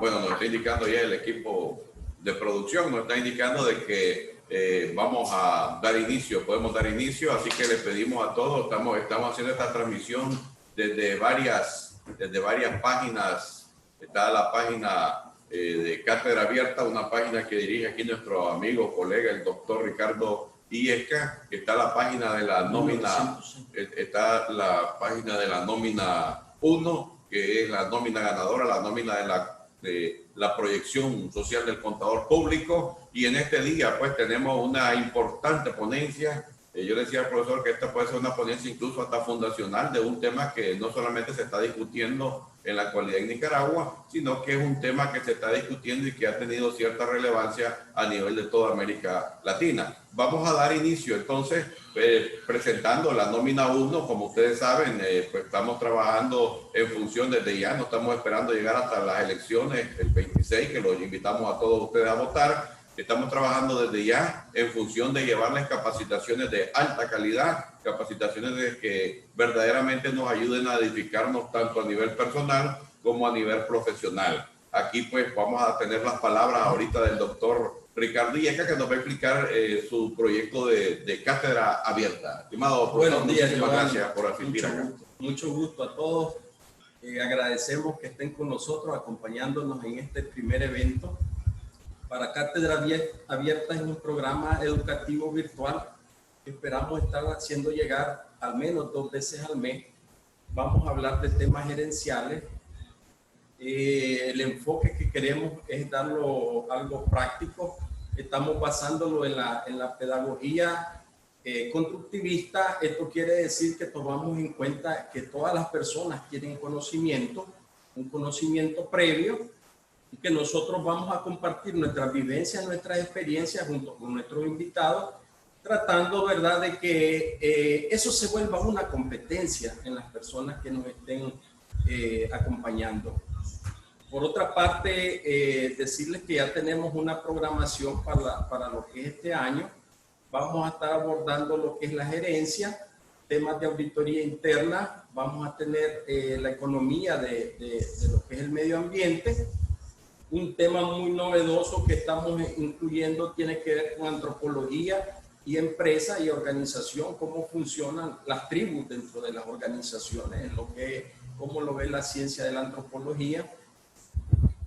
bueno, nos está indicando ya el equipo de producción, nos está indicando de que vamos a dar inicio, podemos dar inicio, así que les pedimos a todos, estamos haciendo esta transmisión desde varias páginas. Está la página de Cátedra Abierta, una página que dirige aquí nuestro amigo, colega, el doctor Ricardo Illesca. Está la página de la nómina, está la página de la nómina 1, que es la nómina ganadora, la nómina de la proyección social del contador público. Y en este día pues tenemos una importante ponencia. Yo decía al profesor que esta puede ser una ponencia incluso hasta fundacional de un tema que no solamente se está discutiendo en la actualidad en Nicaragua, sino que es un tema que se está discutiendo y que ha tenido cierta relevancia a nivel de toda América Latina. Vamos a dar inicio entonces presentando la nómina 1. Como ustedes saben, pues estamos trabajando en función desde ya, no estamos esperando llegar hasta las elecciones el 26, que los invitamos a todos ustedes a votar. Estamos trabajando desde ya en función de llevarles capacitaciones de alta calidad, capacitaciones que verdaderamente nos ayuden a edificarnos tanto a nivel personal como a nivel profesional. Aquí pues vamos a tener las palabras ahorita del doctor Ricardo Illesca, que nos va a explicar su proyecto de Cátedra Abierta. Estimado profesor, buenos días, muchísimas gracias por asistir acá. Mucho gusto a todos. Agradecemos que estén con nosotros acompañándonos en este primer evento. Para Cátedra Abierta es un programa educativo virtual que esperamos estar haciendo llegar al menos 2 veces al mes. Vamos a hablar de temas gerenciales. El enfoque que queremos es darlo algo práctico. Estamos basándolo en la pedagogía constructivista. Esto quiere decir que tomamos en cuenta que todas las personas tienen conocimiento, un conocimiento previo, y que nosotros vamos a compartir nuestras vivencias, nuestras experiencias junto con nuestros invitados, tratando, ¿verdad?, de que eso se vuelva una competencia en las personas que nos estén acompañando. Por otra parte, decirles que ya tenemos una programación para lo que es este año. Vamos a estar abordando lo que es la gerencia, temas de auditoría interna, vamos a tener la economía de lo que es el medio ambiente. Un tema muy novedoso que estamos incluyendo tiene que ver con antropología y empresa y organización, cómo funcionan las tribus dentro de las organizaciones, cómo lo ve la ciencia de la antropología.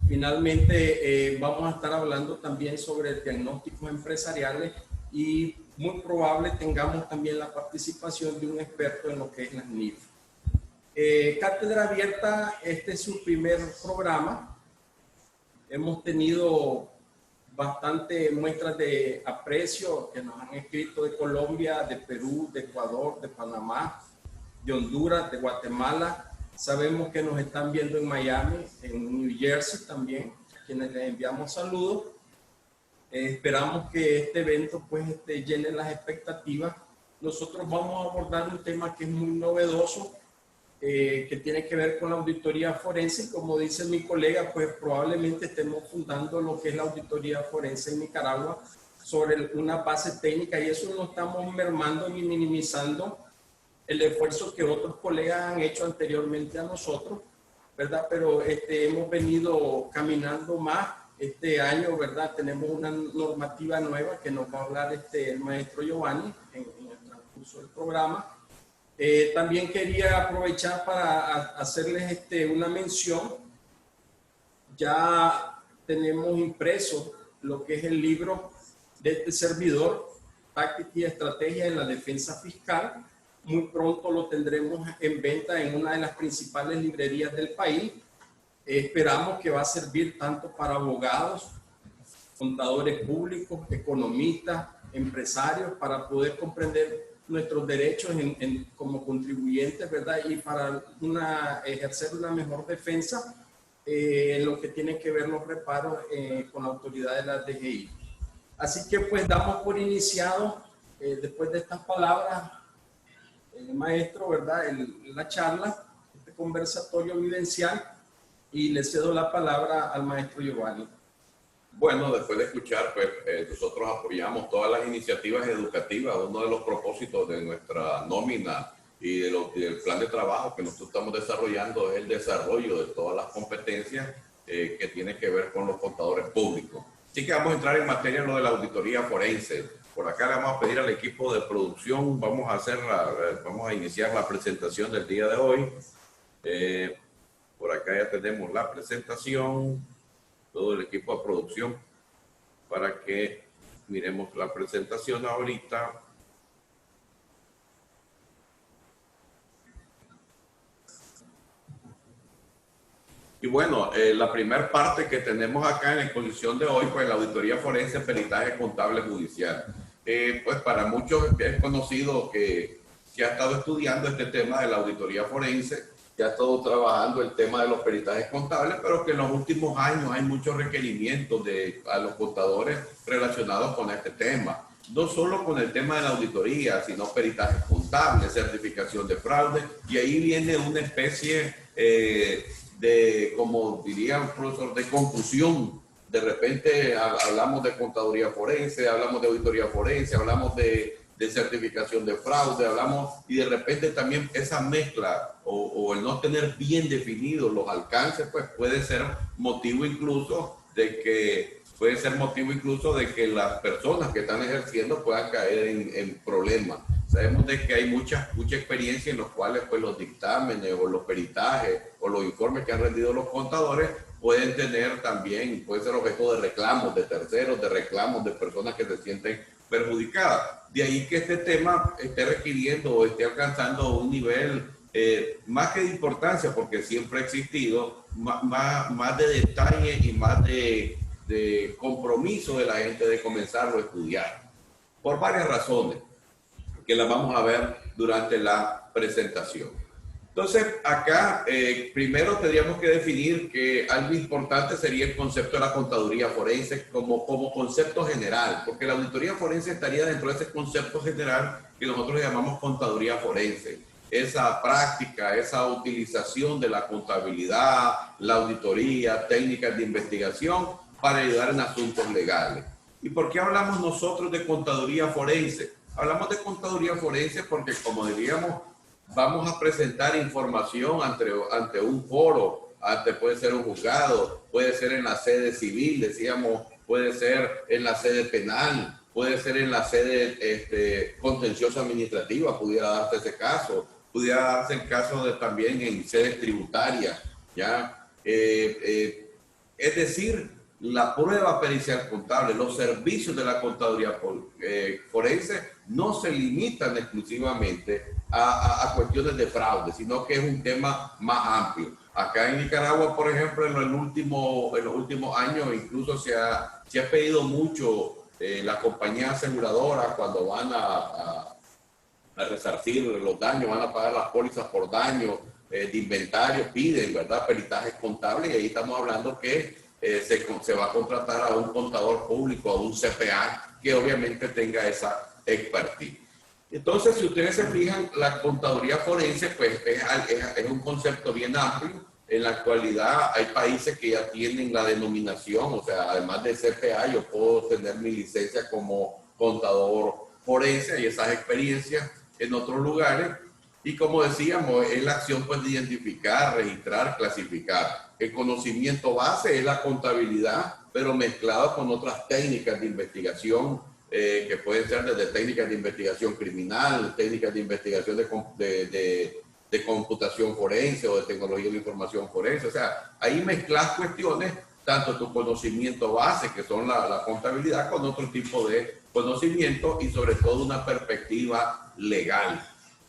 Finalmente, vamos a estar hablando también sobre diagnósticos empresariales y muy probable tengamos también la participación de un experto en lo que es las NIF. Cátedra Abierta, este es su primer programa. Hemos tenido bastante muestras de aprecio que nos han escrito de Colombia, de Perú, de Ecuador, de Panamá, de Honduras, de Guatemala. Sabemos que nos están viendo en Miami, en New Jersey también, a quienes les enviamos saludos. Esperamos que este evento pues llene las expectativas. Nosotros vamos a abordar un tema que es muy novedoso, que tiene que ver con la auditoría forense. Como dice mi colega, pues probablemente estemos fundando lo que es la auditoría forense en Nicaragua sobre una base técnica, y eso no estamos mermando ni minimizando el esfuerzo que otros colegas han hecho anteriormente a nosotros, ¿verdad? Pero hemos venido caminando más. Este año, ¿verdad?, tenemos una normativa nueva que nos va a hablar el maestro Giovanni en el transcurso del programa. También quería aprovechar para hacerles una mención. Ya tenemos impreso lo que es el libro de este servidor, Táctica y Estrategia en la Defensa Fiscal. Muy pronto lo tendremos en venta en una de las principales librerías del país. Esperamos que va a servir tanto para abogados, contadores públicos, economistas, empresarios, para poder comprender nuestros derechos como contribuyentes, ¿verdad? Y para ejercer una mejor defensa en lo que tiene que ver los reparos con la autoridad de la DGI. Así que pues damos por iniciado, después de estas palabras, maestro, ¿verdad?, la charla, este conversatorio vivencial, y le cedo la palabra al maestro Giovanni. Bueno, después de escuchar, pues nosotros apoyamos todas las iniciativas educativas. Uno de los propósitos de nuestra nómina y del plan de trabajo que nosotros estamos desarrollando es el desarrollo de todas las competencias que tiene que ver con los contadores públicos. Así que vamos a entrar en materia lo de la auditoría forense. Por acá le vamos a pedir al equipo de producción, vamos a iniciar la presentación del día de hoy. Por acá ya tenemos la presentación, todo el equipo de producción, para que miremos la presentación ahorita. Y bueno, la primera parte que tenemos acá en la exposición de hoy, pues la auditoría forense, peritaje contable judicial. Pues para muchos es conocido que se ha estado estudiando este tema de la auditoría forense, que ha estado trabajando el tema de los peritajes contables, pero que en los últimos años hay muchos requerimientos a los contadores relacionados con este tema. No solo con el tema de la auditoría, sino peritajes contables, certificación de fraude, y ahí viene una especie como diría un profesor, de confusión. De repente hablamos de contaduría forense, hablamos de auditoría forense, hablamos de certificación de fraude, y de repente también esa mezcla o el no tener bien definidos los alcances, pues puede ser motivo incluso de que las personas que están ejerciendo puedan caer en problemas. Sabemos de que hay mucha experiencia en los cuales pues los dictámenes o los peritajes o los informes que han rendido los contadores pueden ser objeto de reclamos de terceros, de reclamos de personas que se sienten perjudicadas. De ahí que este tema esté requiriendo o esté alcanzando un nivel más que de importancia, porque siempre ha existido, más de detalle y más de compromiso de la gente de comenzarlo a estudiar. Por varias razones, que las vamos a ver durante la presentación. Entonces, acá primero tendríamos que definir que algo importante sería el concepto de la contaduría forense como concepto general, porque la auditoría forense estaría dentro de ese concepto general que nosotros llamamos contaduría forense. Esa práctica, esa utilización de la contabilidad, la auditoría, técnicas de investigación para ayudar en asuntos legales. ¿Y por qué hablamos nosotros de contaduría forense? Hablamos de contaduría forense porque, como diríamos, vamos a presentar información ante un foro, puede ser un juzgado, puede ser en la sede civil, decíamos, puede ser en la sede penal, puede ser en la sede contenciosa administrativa, pudiera darse ese caso, pudiera darse el caso también en sedes tributarias, ¿ya? Es decir, la prueba pericial contable, los servicios de la contaduría forense no se limitan exclusivamente a cuestiones de fraude, sino que es un tema más amplio. Acá en Nicaragua, por ejemplo, en los últimos años incluso se ha pedido mucho las compañías aseguradoras cuando van a resarcir los daños, van a pagar las pólizas por daño de inventario, piden, ¿verdad?, peritajes contables, y ahí estamos hablando que se va a contratar a un contador público, a un CPA, que obviamente tenga esa expertise. Entonces, si ustedes se fijan, la contaduría forense pues es un concepto bien amplio. En la actualidad hay países que ya tienen la denominación, o sea, además de CPA, yo puedo tener mi licencia como contador forense y esas experiencias en otros lugares. Y como decíamos, es la acción pues de identificar, registrar, clasificar. El conocimiento base es la contabilidad, pero mezclado con otras técnicas de investigación que pueden ser desde técnicas de investigación criminal, técnicas de investigación de computación forense o de tecnología de información forense. O sea, ahí mezclas cuestiones, tanto tu conocimiento base, que son la contabilidad, con otro tipo de conocimiento y sobre todo una perspectiva legal.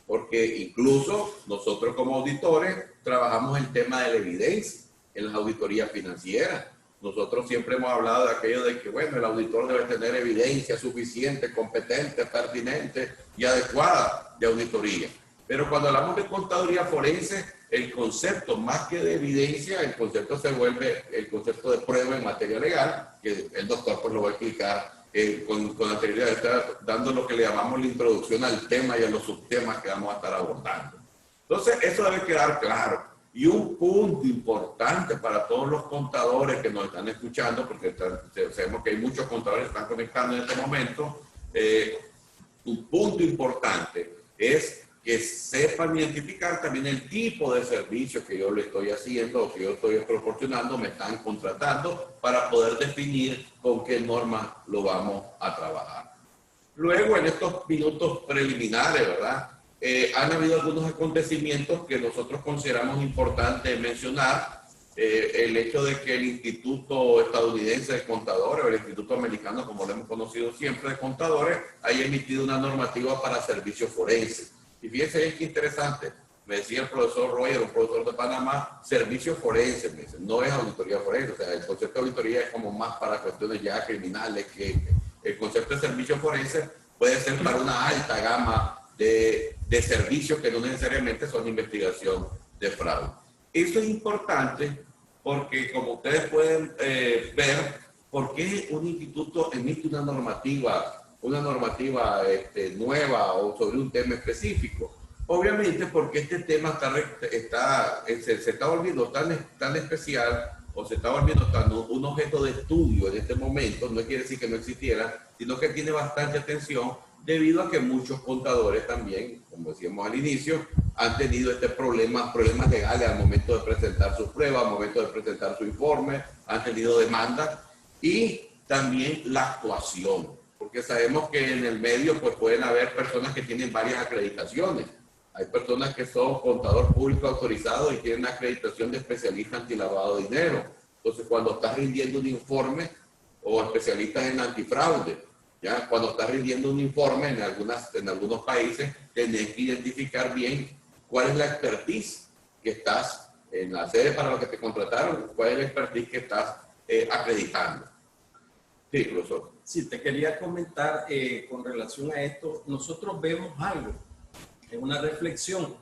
Porque incluso nosotros como auditores trabajamos el tema de la evidencia en las auditorías financieras. Nosotros siempre hemos hablado de aquello de que, bueno, el auditor debe tener evidencia suficiente, competente, pertinente y adecuada de auditoría. Pero cuando hablamos de contaduría forense, el concepto, más que de evidencia, el concepto se vuelve el concepto de prueba en materia legal, que el doctor pues lo va a explicar con anterioridad, está dando lo que le llamamos la introducción al tema y a los subtemas que vamos a estar abordando. Entonces, eso debe quedar claro. Y un punto importante para todos los contadores que nos están escuchando, porque sabemos que hay muchos contadores que están conectando en este momento, un punto importante es que sepan identificar también el tipo de servicio que yo le estoy haciendo o que yo estoy proporcionando, me están contratando, para poder definir con qué normas lo vamos a trabajar. Luego, en estos minutos preliminares, ¿verdad? Han habido algunos acontecimientos que nosotros consideramos importante mencionar. El hecho de que el Instituto Estadounidense de Contadores, o el Instituto Americano, como lo hemos conocido siempre, de Contadores, haya emitido una normativa para servicios forenses. Y fíjense, es interesante, me decía el profesor Royer, un profesor de Panamá, servicios forenses, me dice, no es auditoría forense, o sea, el concepto de auditoría es como más para cuestiones ya criminales, que el concepto de servicios forenses puede ser para una alta gama de servicios que no necesariamente son investigación de fraude. Eso es importante porque, como ustedes pueden ver, ¿por qué un instituto emite una normativa nueva o sobre un tema específico? Obviamente porque este tema se está volviendo tan especial, o se está volviendo tan un objeto de estudio en este momento. No quiere decir que no existiera, sino que tiene bastante atención, debido a que muchos contadores también, como decíamos al inicio, han tenido problemas legales al momento de presentar sus pruebas, al momento de presentar su informe, han tenido demandas, y también la actuación, porque sabemos que en el medio pues pueden haber personas que tienen varias acreditaciones. Hay personas que son contador público autorizado y tienen acreditación de especialista antilavado de dinero. Entonces, cuando estás rindiendo un informe, o especialistas en antifraude, ¿ya? Cuando estás rindiendo un informe en algunos países, tenés que identificar bien cuál es la expertise que estás en la sede para lo que te contrataron, cuál es la expertise que estás acreditando. Sí, profesor. Sí, te quería comentar con relación a esto. Nosotros vemos algo, es una reflexión.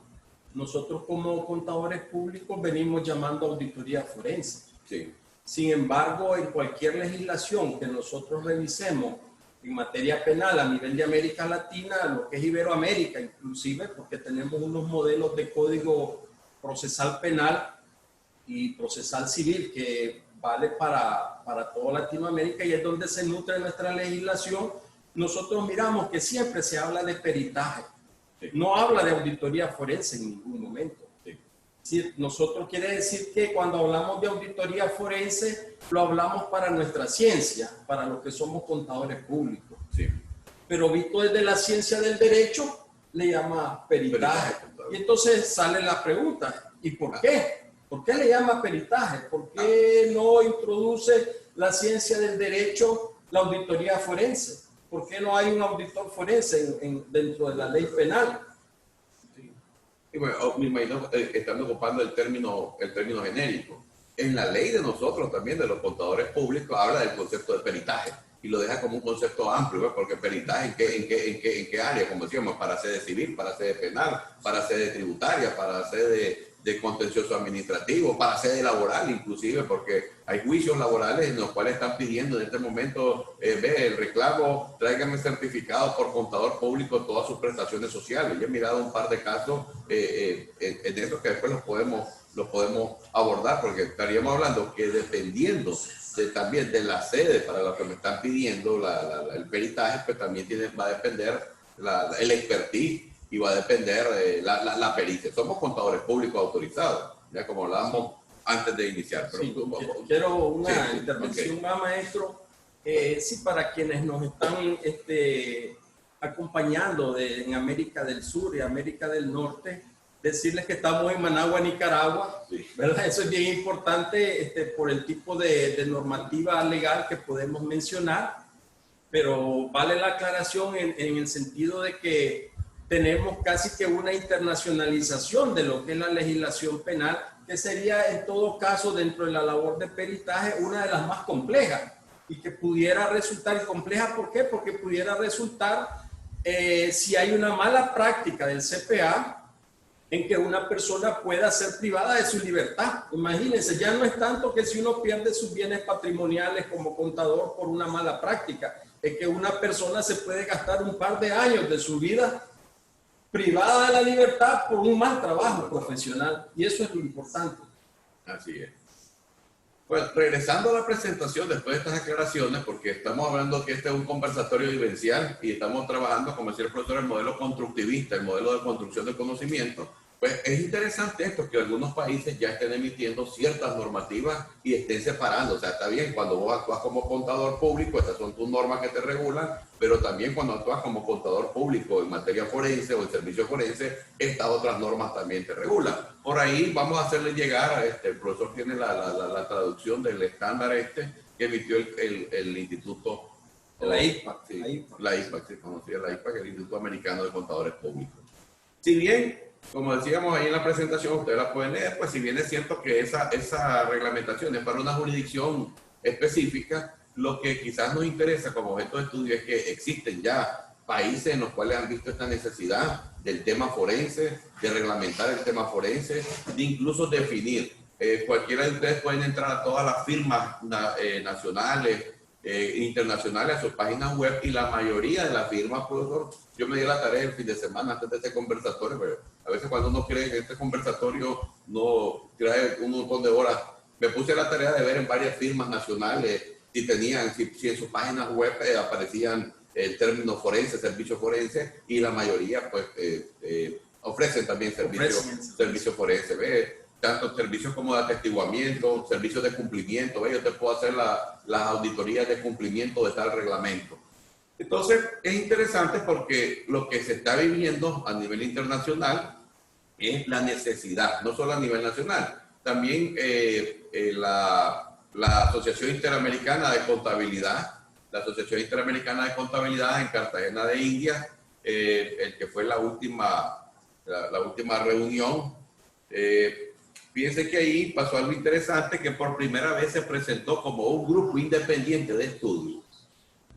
Nosotros como contadores públicos venimos llamando auditoría forense. Sí. Sin embargo, en cualquier legislación que nosotros revisemos en materia penal a nivel de América Latina, lo que es Iberoamérica inclusive, porque tenemos unos modelos de código procesal penal y procesal civil que vale para toda Latinoamérica, y es donde se nutre nuestra legislación. Nosotros miramos que siempre se habla de peritaje, sí. No habla de auditoría forense en ningún momento. Sí. Sí, nosotros quiere decir que cuando hablamos de auditoría forense, lo hablamos para nuestra ciencia, para los que somos contadores públicos. Sí. Pero visto desde la ciencia del derecho, le llama peritaje. Y entonces sale la pregunta, ¿y por qué? ¿Por qué le llama peritaje? ¿Por qué no introduce la ciencia del derecho la auditoría forense? ¿Por qué no hay un auditor forense dentro de la ley penal? Sí. Y bueno, me imagino están ocupando el término genérico. En la ley de nosotros también, de los contadores públicos, habla del concepto de peritaje y lo deja como un concepto amplio, ¿ves? Porque peritaje, ¿en qué área? Como decíamos, para sede civil, para sede penal, para sede tributaria, para sede de contencioso administrativo, para sede laboral inclusive, porque hay juicios laborales en los cuales están pidiendo en este momento, ve el reclamo, tráigame certificado por contador público todas sus prestaciones sociales. Yo he mirado un par de casos en esos que después los podemos abordar, porque estaríamos hablando que dependiendo también de la sede para lo que me están pidiendo el peritaje, pues también va a depender el expertise, y va a depender la pericia. Somos contadores públicos autorizados, ya como hablábamos antes de iniciar. Pero sí, quiero una intervención más, maestro. Sí, para quienes nos están acompañando en América del Sur y América del Norte, decirles que estamos en Managua, Nicaragua, sí. ¿Verdad? Eso es bien importante por el tipo de normativa legal que podemos mencionar, pero vale la aclaración en el sentido de que tenemos casi que una internacionalización de lo que es la legislación penal, que sería en todo caso dentro de la labor de peritaje una de las más complejas, y que pudiera resultar compleja. ¿Por qué? Porque pudiera resultar si hay una mala práctica del CPA en que una persona pueda ser privada de su libertad. Imagínense, ya no es tanto que si uno pierde sus bienes patrimoniales como contador por una mala práctica, es que una persona se puede gastar un par de años de su vida privada de la libertad por un mal trabajo profesional, y eso es lo importante. Así es. Pues regresando a la presentación, después de estas aclaraciones, porque estamos hablando que este es un conversatorio vivencial y estamos trabajando, como decía el profesor, el modelo constructivista, el modelo de construcción del conocimiento. Pues es interesante esto, que algunos países ya estén emitiendo ciertas normativas y estén separando. O sea, está bien, cuando vos actúas como contador público, estas son tus normas que te regulan, pero también cuando actúas como contador público en materia forense o en servicio forense, estas otras normas también te regulan. Por ahí vamos a hacerle llegar, el profesor tiene la traducción del estándar que emitió el Instituto. La IPAC. Sí, la IPAC, se conocía la IPAC, el Instituto Americano de Contadores Públicos. Si bien, como decíamos ahí en la presentación, ustedes la pueden leer, pues si bien es cierto que esa reglamentación es para una jurisdicción específica, lo que quizás nos interesa como objeto de estudio es que existen ya países en los cuales han visto esta necesidad del tema forense, de reglamentar el tema forense, de incluso definir. Cualquiera de ustedes pueden entrar a todas las firmas nacionales, internacionales a sus páginas web, y la mayoría de las firmas, profesor, yo me di la tarea el fin de semana antes de este conversatorio, pero a veces cuando uno cree que este conversatorio no trae un montón de horas, me puse la tarea de ver en varias firmas nacionales si tenían, si en sus páginas web aparecían el término forense, servicio forense, y la mayoría pues ofrecen también servicio forense, ¿ve? Tanto servicios como de atestiguamiento, servicios de cumplimiento, ¿ve? Yo te puedo hacer las auditorías de cumplimiento de tal reglamento. Entonces, es interesante porque lo que se está viviendo a nivel internacional es la necesidad, no solo a nivel nacional, también la Asociación Interamericana de Contabilidad, la Asociación Interamericana de Contabilidad en Cartagena de India, el que fue la última reunión. Fíjense que ahí pasó algo interesante, que por primera vez se presentó como un grupo independiente de estudio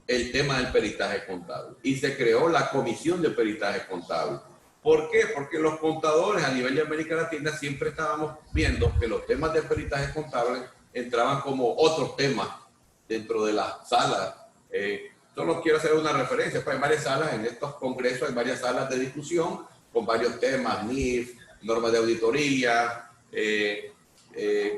el tema del peritaje contable y se creó la Comisión de Peritaje Contable. ¿Por qué? Porque los contadores a nivel de América Latina siempre estábamos viendo que los temas de peritaje contable entraban como otros temas dentro de la sala. Solo quiero hacer una referencia, pues hay varias salas en estos congresos, hay varias salas de discusión con varios temas, NIF, normas de auditoría,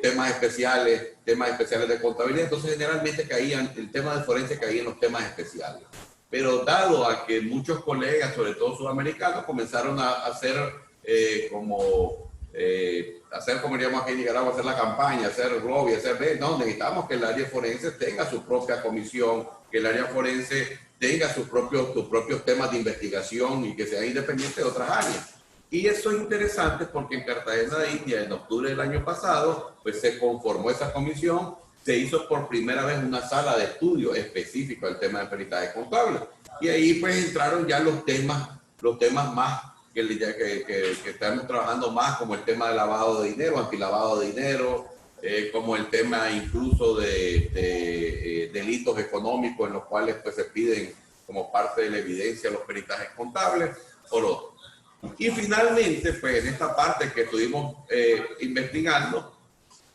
temas especiales de contabilidad. Entonces generalmente el tema de forense caía en los temas especiales. Pero dado a que muchos colegas, sobre todo sudamericanos, comenzaron a hacer como diríamos aquí en Nicaragua, hacer la campaña, hacer lobby, no, necesitamos que el área forense tenga su propia comisión, que el área forense tenga sus propios temas de investigación y que sea independiente de otras áreas. Y eso es interesante porque en Cartagena de India, en octubre del año pasado, pues se conformó esa comisión, se hizo por primera vez una sala de estudio específica del tema de peritaje contable. Y ahí pues entraron ya los temas más que estamos trabajando más, como el tema de lavado de dinero, antilavado de dinero, como el tema incluso de delitos económicos en los cuales pues se piden como parte de la evidencia los peritajes contables, por otro. Y finalmente, pues en esta parte que estuvimos investigando,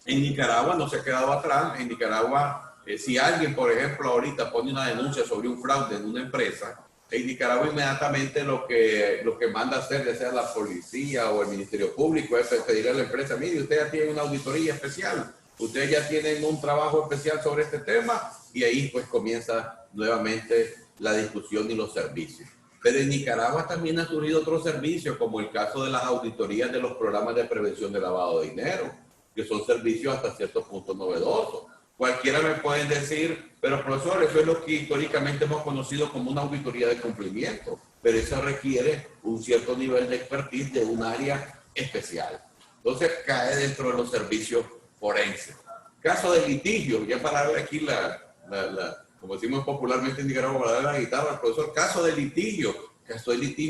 en Nicaragua no se ha quedado atrás. En Nicaragua, si alguien, por ejemplo, ahorita pone una denuncia sobre un fraude en una empresa, en Nicaragua inmediatamente lo que manda a hacer, ya sea la policía o el Ministerio Público, es pedirle a la empresa: mire, usted ya tiene una auditoría especial, ustedes ya tienen un trabajo especial sobre este tema, y ahí pues comienza nuevamente la discusión y los servicios. Pero en Nicaragua también ha surgido otros servicios, como el caso de las auditorías de los programas de prevención de lavado de dinero, que son servicios hasta cierto punto novedosos. Cualquiera me pueden decir: pero profesor, eso es lo que históricamente hemos conocido como una auditoría de cumplimiento, pero eso requiere un cierto nivel de expertise de un área especial. Entonces cae dentro de los servicios forenses. Caso de litigio, ya para ver aquí como decimos popularmente en Nicaragua, para dar la guitarra al profesor: caso de litigio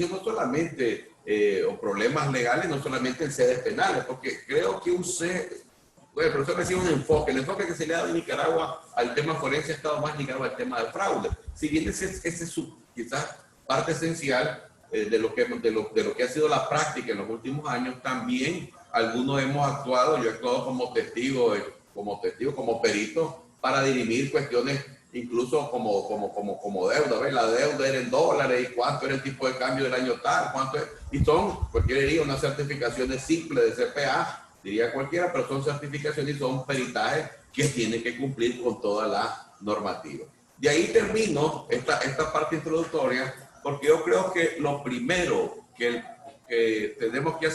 no solamente, o problemas legales, no solamente en sedes penales, porque creo que el profesor decía el enfoque que se le ha dado en Nicaragua al tema forense ha estado más ligado al tema del fraude. Si bien ese es su quizás parte esencial de lo que ha sido la práctica en los últimos años, también algunos hemos actuado, yo he actuado como testigo, como perito, para dirimir cuestiones incluso como deuda. ¿Ves? La deuda era en dólares, y cuánto era el tipo de cambio del año tal, cuánto es, y son, cualquier día, unas certificaciones simples de CPA diría cualquiera, pero son certificaciones y son peritajes que tienen que cumplir con toda la normativa. De ahí termino esta parte introductoria, porque yo creo que lo primero que tenemos que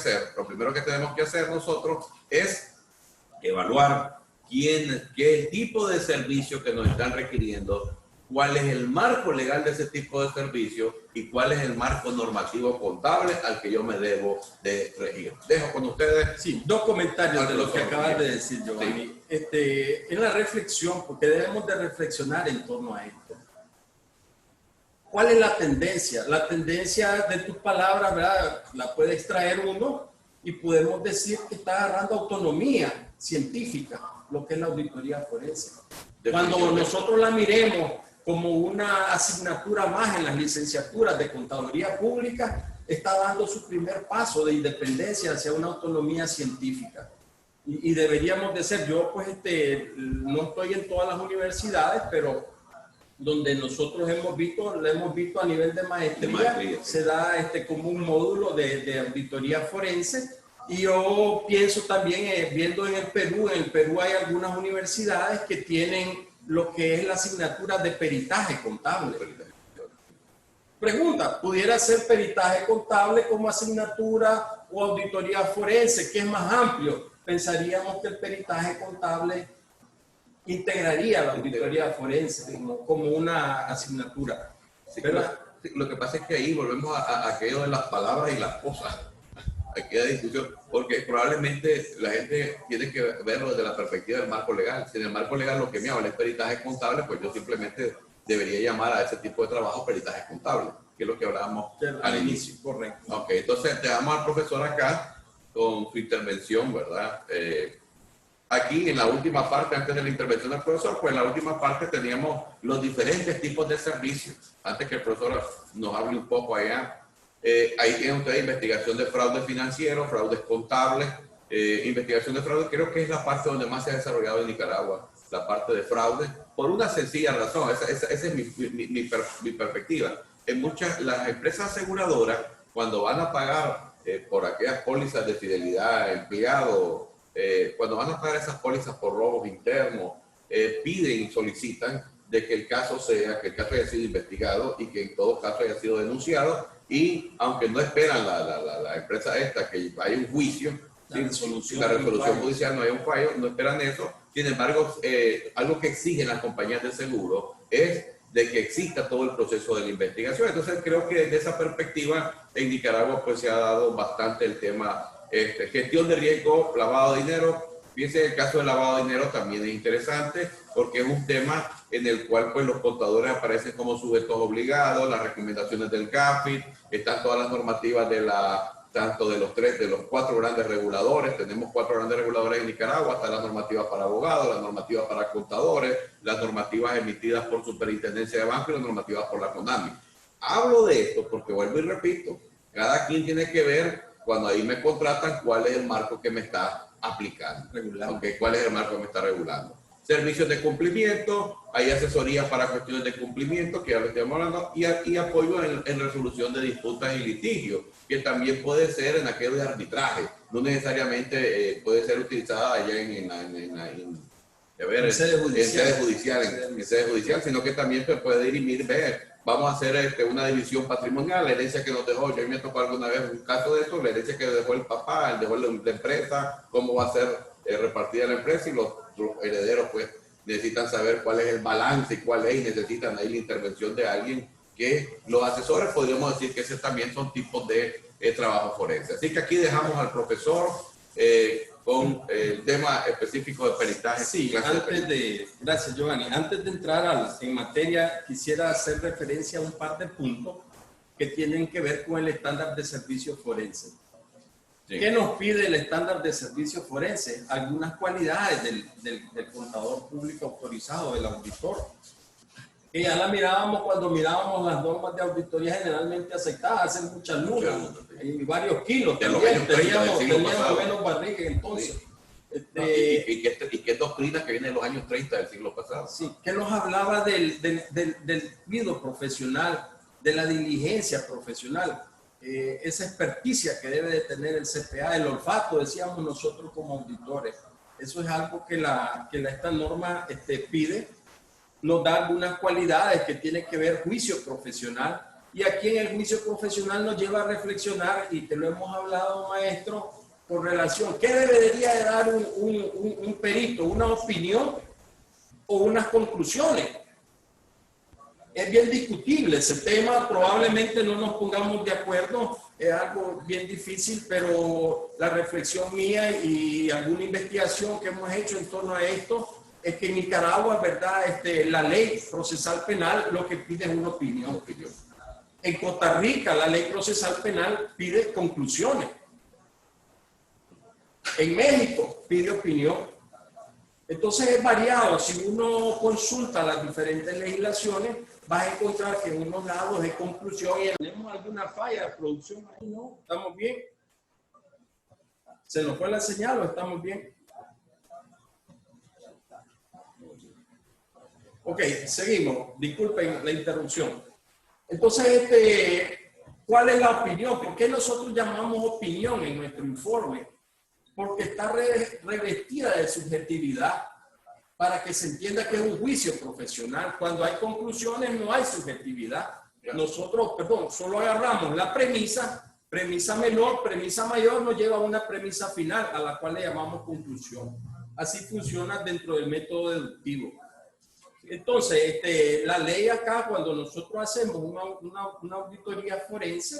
hacer nosotros es evaluar qué tipo de servicio que nos están requiriendo, cuál es el marco legal de ese tipo de servicio y cuál es el marco normativo contable al que yo me debo de regir. Dejo con ustedes. Sí, dos comentarios de lo que acabas de decir, Giovanni. Sí. En la reflexión, porque debemos de reflexionar en torno a esto. ¿Cuál es la tendencia? La tendencia de tus palabras, ¿verdad? La puede extraer uno y podemos decir que está agarrando autonomía científica, lo que es la auditoría forense. Cuando nosotros la miremos como una asignatura más en las licenciaturas de contaduría pública, está dando su primer paso de independencia hacia una autonomía científica. Y deberíamos de ser, yo pues no estoy en todas las universidades, pero donde nosotros lo hemos visto a nivel de maestría, se da como un módulo de auditoría forense. Y yo pienso también, viendo en el Perú hay algunas universidades que tienen lo que es la asignatura de peritaje contable. Pregunta, ¿pudiera ser peritaje contable como asignatura o auditoría forense, que es más amplio? Pensaríamos que el peritaje contable integraría la auditoría forense como una asignatura. Sí, lo que pasa es que ahí volvemos a aquello de las palabras y las cosas. Aquí hay discusión, porque probablemente la gente tiene que verlo desde la perspectiva del marco legal. Si en el marco legal lo que me habla es peritaje contable, pues yo simplemente debería llamar a ese tipo de trabajo peritaje contable, que es lo que hablábamos al inicio. Correcto. Ok, entonces dejamos al profesor acá con su intervención, ¿verdad? Aquí en la última parte, antes de la intervención del profesor, pues en la última parte teníamos los diferentes tipos de servicios. Antes que el profesor nos hable un poco allá. Ahí tienen ustedes investigación de fraude financiero, fraudes contables, investigación de fraude. Creo que es la parte donde más se ha desarrollado en Nicaragua, la parte de fraude, por una sencilla razón. Esa es mi perspectiva. En las empresas aseguradoras, cuando van a pagar por aquellas pólizas de fidelidad a empleado, cuando van a pagar esas pólizas por robos internos, piden y solicitan de que el caso haya sido investigado y que en todo caso haya sido denunciado. Y aunque no esperan la empresa esta que haya un juicio, la resolución judicial no hay un fallo, no esperan eso. Sin embargo, algo que exigen las compañías de seguro es de que exista todo el proceso de la investigación. Entonces creo que desde esa perspectiva en Nicaragua pues se ha dado bastante el tema gestión de riesgo, lavado de dinero. Fíjense, el caso del lavado de dinero también es interesante porque es un tema en el cual pues los contadores aparecen como sujetos obligados, las recomendaciones del CAFID, están todas las normativas tanto de los 4 grandes reguladores. Tenemos 4 grandes reguladores en Nicaragua, está la normativa para abogados, la normativa para contadores, las normativas emitidas por Superintendencia de Banco y las normativas por la CONAMI. Hablo de esto porque vuelvo y repito, cada quien tiene que ver cuando ahí me contratan cuál es el marco que me está aplicando, okay, cuál es el marco que me está regulando. Servicios de cumplimiento, hay asesoría para cuestiones de cumplimiento, que ya lo estamos hablando, y apoyo en resolución de disputas y litigios, que también puede ser en aquello de arbitraje, no necesariamente puede ser utilizada allá en sede judicial, sino que también se puede dirimir, vamos a hacer una división patrimonial, la herencia que nos dejó. Yo me tocó alguna vez un caso de esto, la herencia que dejó el papá, dejó la empresa, cómo va a ser repartida la empresa, y los herederos pues necesitan saber cuál es el balance y cuál es, y necesitan ahí la intervención de alguien que los asesores. Podríamos decir que esos también son tipos de trabajo forense. Así que aquí dejamos al profesor con el tema específico de peritaje. Sí, gracias Giovanni. Antes de entrar en materia, quisiera hacer referencia a un par de puntos que tienen que ver con el estándar de servicio forense. Sí. ¿Qué nos pide el estándar de servicio forense? Algunas cualidades del contador público autorizado, del auditor, que ya la mirábamos cuando mirábamos las normas de auditoría generalmente aceptadas, hacen mucha luz y varios kilos. También teníamos menos barriga entonces. Sí. ¿Y qué doctrina que viene de los años 30 del siglo pasado? Sí, que nos hablaba del cuidado profesional, de la diligencia profesional. esa experticia que debe de tener el CPA, el olfato, decíamos nosotros como auditores. Eso es algo que esta norma pide. Nos da algunas cualidades que tienen que ver juicio profesional. Y aquí en el juicio profesional nos lleva a reflexionar, y te lo hemos hablado, maestro, con relación, ¿qué debería de dar un perito? ¿Una opinión o unas conclusiones? Es bien discutible ese tema, probablemente no nos pongamos de acuerdo, es algo bien difícil, pero la reflexión mía y alguna investigación que hemos hecho en torno a esto es que en Nicaragua, ¿verdad? La ley procesal penal lo que pide es una opinión. En Costa Rica, la ley procesal penal pide conclusiones. En México pide opinión. Entonces es variado. Si uno consulta las diferentes legislaciones, vas a encontrar que en unos lados es conclusión y tenemos alguna falla de producción ahí, ¿no? ¿Estamos bien? ¿Se nos fue la señal o estamos bien? Ok, seguimos. Disculpen la interrupción. Entonces, ¿cuál es la opinión? ¿Por qué nosotros llamamos opinión en nuestro informe? Porque está revestida de subjetividad para que se entienda que es un juicio profesional. Cuando hay conclusiones no hay subjetividad. Nosotros, solo agarramos la premisa menor, premisa mayor nos lleva a una premisa final a la cual le llamamos conclusión. Así funciona dentro del método deductivo. Entonces, la ley acá, cuando nosotros hacemos una auditoría forense,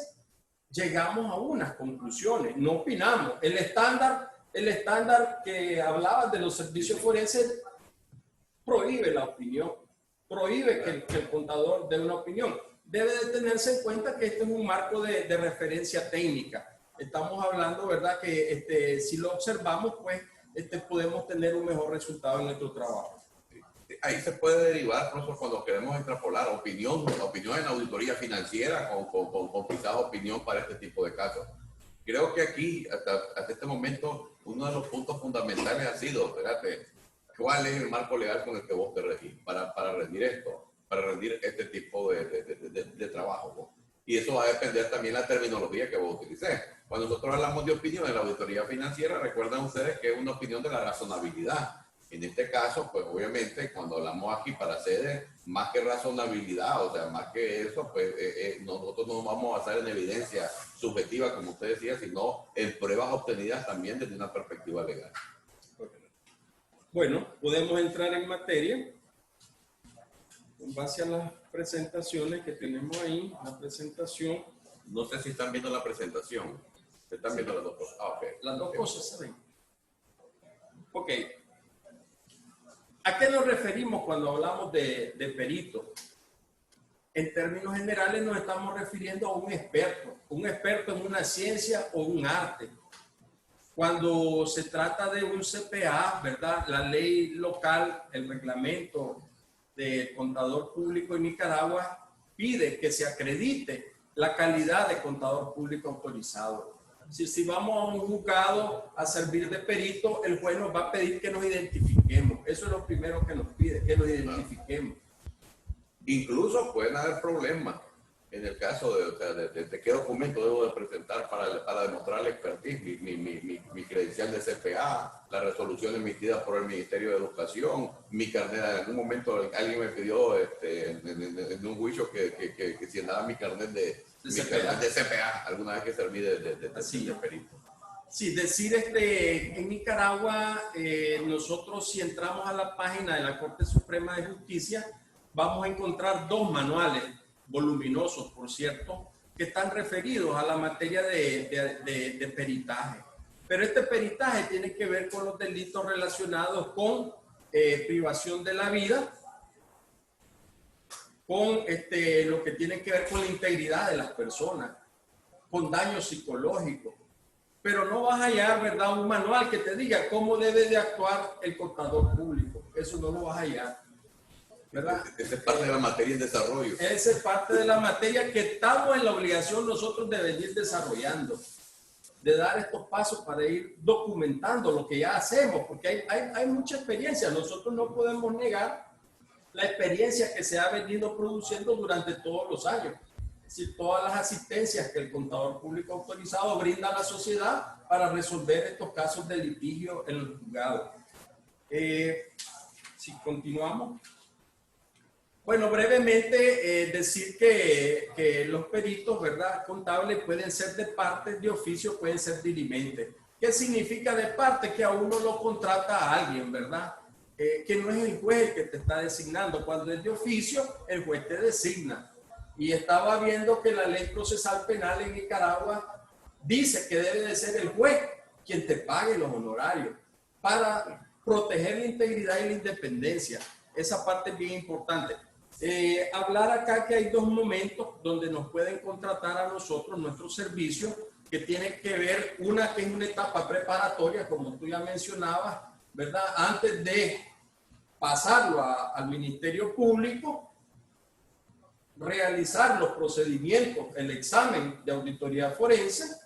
llegamos a unas conclusiones, no opinamos. El estándar que hablaba de los servicios forenses prohíbe la opinión, prohíbe que el contador dé una opinión. Debe de tenerse en cuenta que este es un marco de referencia técnica. Estamos hablando, ¿verdad? Que si lo observamos, pues podemos tener un mejor resultado en nuestro trabajo. Ahí se puede derivar, profesor, cuando queremos extrapolar opinión en auditoría financiera con quizás opinión para este tipo de casos. Creo que aquí, hasta este momento, uno de los puntos fundamentales ha sido, espérate, ¿cuál es el marco legal con el que vos te regís para rendir esto, para rendir este tipo de trabajo? Y eso va a depender también de la terminología que vos utilicés. Cuando nosotros hablamos de opinión en la auditoría financiera, recuerden ustedes que es una opinión de la razonabilidad. En este caso, pues obviamente, cuando hablamos aquí para sedes, más que razonabilidad, o sea, más que eso, pues nosotros no nos vamos a basar en evidencia subjetiva, como usted decía, sino en pruebas obtenidas también desde una perspectiva legal. Bueno, podemos entrar en materia en base a las presentaciones que tenemos ahí, la presentación. No sé si están viendo la presentación. ¿Se están viendo las dos cosas? Ah, ok. Las dos cosas se ven. Ok. ¿A qué nos referimos cuando hablamos de perito? En términos generales nos estamos refiriendo a un experto en una ciencia o un arte. Cuando se trata de un CPA, ¿verdad? La ley local, el reglamento del contador público en Nicaragua pide que se acredite la calidad de contador público autorizado. Si vamos a un juzgado a servir de perito, el juez nos va a pedir que nos identifiquemos. Eso es lo primero que nos pide, que nos identifiquemos. Incluso pueden haber problemas en el caso de qué documento debo de presentar para demostrar la expertise, mi credencial de CPA, la resolución emitida por el Ministerio de Educación, mi carnet. En algún momento alguien me pidió en un juicio que si andaba mi carnet de CPA, alguna vez que serví de perito. Sí, decir en Nicaragua, nosotros si entramos a la página de la Corte Suprema de Justicia, vamos a encontrar dos manuales, voluminosos por cierto, que están referidos a la materia de peritaje. Pero este peritaje tiene que ver con los delitos relacionados con privación de la vida, con lo que tiene que ver con la integridad de las personas, con daño psicológico. Pero no vas a hallar, ¿verdad?, un manual que te diga cómo debe de actuar el contador público. Eso no lo vas a hallar, ¿verdad? Esa es parte de la materia en desarrollo. Esa es parte de la materia que estamos en la obligación nosotros de venir desarrollando, de dar estos pasos para ir documentando lo que ya hacemos, porque hay mucha experiencia. Nosotros no podemos negar la experiencia que se ha venido produciendo durante todos los años. decir, todas las asistencias que el contador público autorizado brinda a la sociedad para resolver estos casos de litigio en el juzgado. Si continuamos. Bueno, brevemente decir que los peritos, ¿verdad?, contables pueden ser de parte, de oficio, pueden ser dirimentes. ¿Qué significa de parte? Que a uno lo contrata a alguien, ¿verdad? Que no es el juez el que te está designando. Cuando es de oficio, el juez te designa. Y estaba viendo que la ley procesal penal en Nicaragua dice que debe de ser el juez quien te pague los honorarios para proteger la integridad y la independencia. Esa parte es bien importante. Hablar acá que hay dos momentos donde nos pueden contratar a nosotros, nuestros servicios, que tienen que ver, una que es una etapa preparatoria, como tú ya mencionabas, ¿verdad? Antes de pasarlo al Ministerio Público, realizar los procedimientos, el examen de auditoría forense,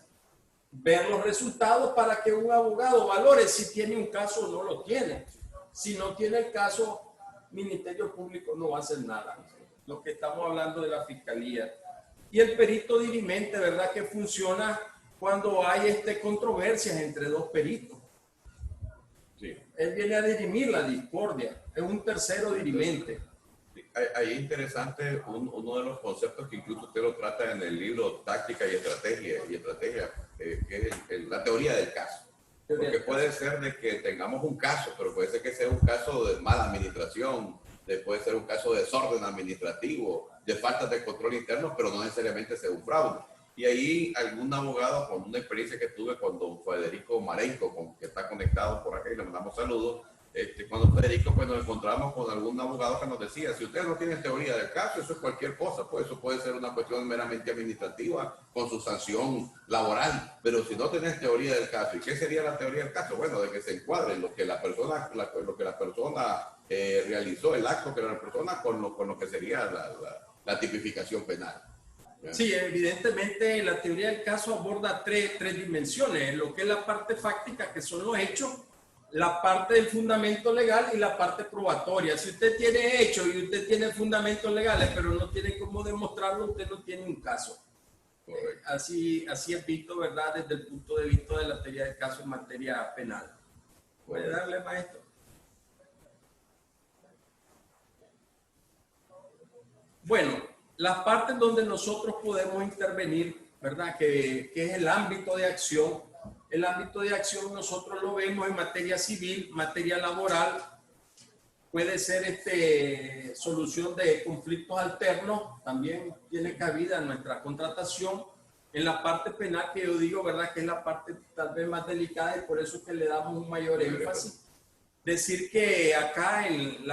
ver los resultados para que un abogado valore si tiene un caso o no lo tiene. Si no tiene el caso, Ministerio Público no va a hacer nada. Lo que estamos hablando de la Fiscalía. Y el perito dirimente, ¿verdad?, que funciona cuando hay controversias entre dos peritos. Sí. Él viene a dirimir la discordia. Es un tercero dirimente. Ahí es interesante uno de los conceptos que incluso usted lo trata en el libro Táctica y Estrategia, que es la teoría del caso. Porque puede ser de que tengamos un caso, pero puede ser que sea un caso de mala administración, puede ser un caso de desorden administrativo, de falta de control interno, pero no necesariamente sea un fraude. Y ahí algún abogado, con una experiencia que tuve con don Federico Marenco, que está conectado por acá y le mandamos saludos, cuando Federico, pues nos encontramos con algún abogado que nos decía, si ustedes no tienen teoría del caso, eso es cualquier cosa, pues eso puede ser una cuestión meramente administrativa con su sanción laboral, pero si no tenés teoría del caso, ¿y qué sería la teoría del caso? Bueno, de que se encuadre lo que la persona, realizó, el acto que la persona con lo que sería la tipificación penal. Sí, evidentemente la teoría del caso aborda tres dimensiones, lo que es la parte fáctica, que son los hechos, la parte del fundamento legal y la parte probatoria. Si usted tiene hechos y usted tiene fundamentos legales, pero no tiene cómo demostrarlo, usted no tiene un caso. Así es visto, ¿verdad?, desde el punto de vista de la teoría del caso en materia penal. ¿Puede darle, maestro? Bueno, las partes donde nosotros podemos intervenir, ¿verdad?, que es el ámbito de acción. El ámbito de acción nosotros lo vemos en materia civil, materia laboral, puede ser solución de conflictos alternos, también tiene cabida en nuestra contratación. En la parte penal, que yo digo, ¿verdad?, que es la parte tal vez más delicada y por eso es que le damos un mayor énfasis. Decir que acá en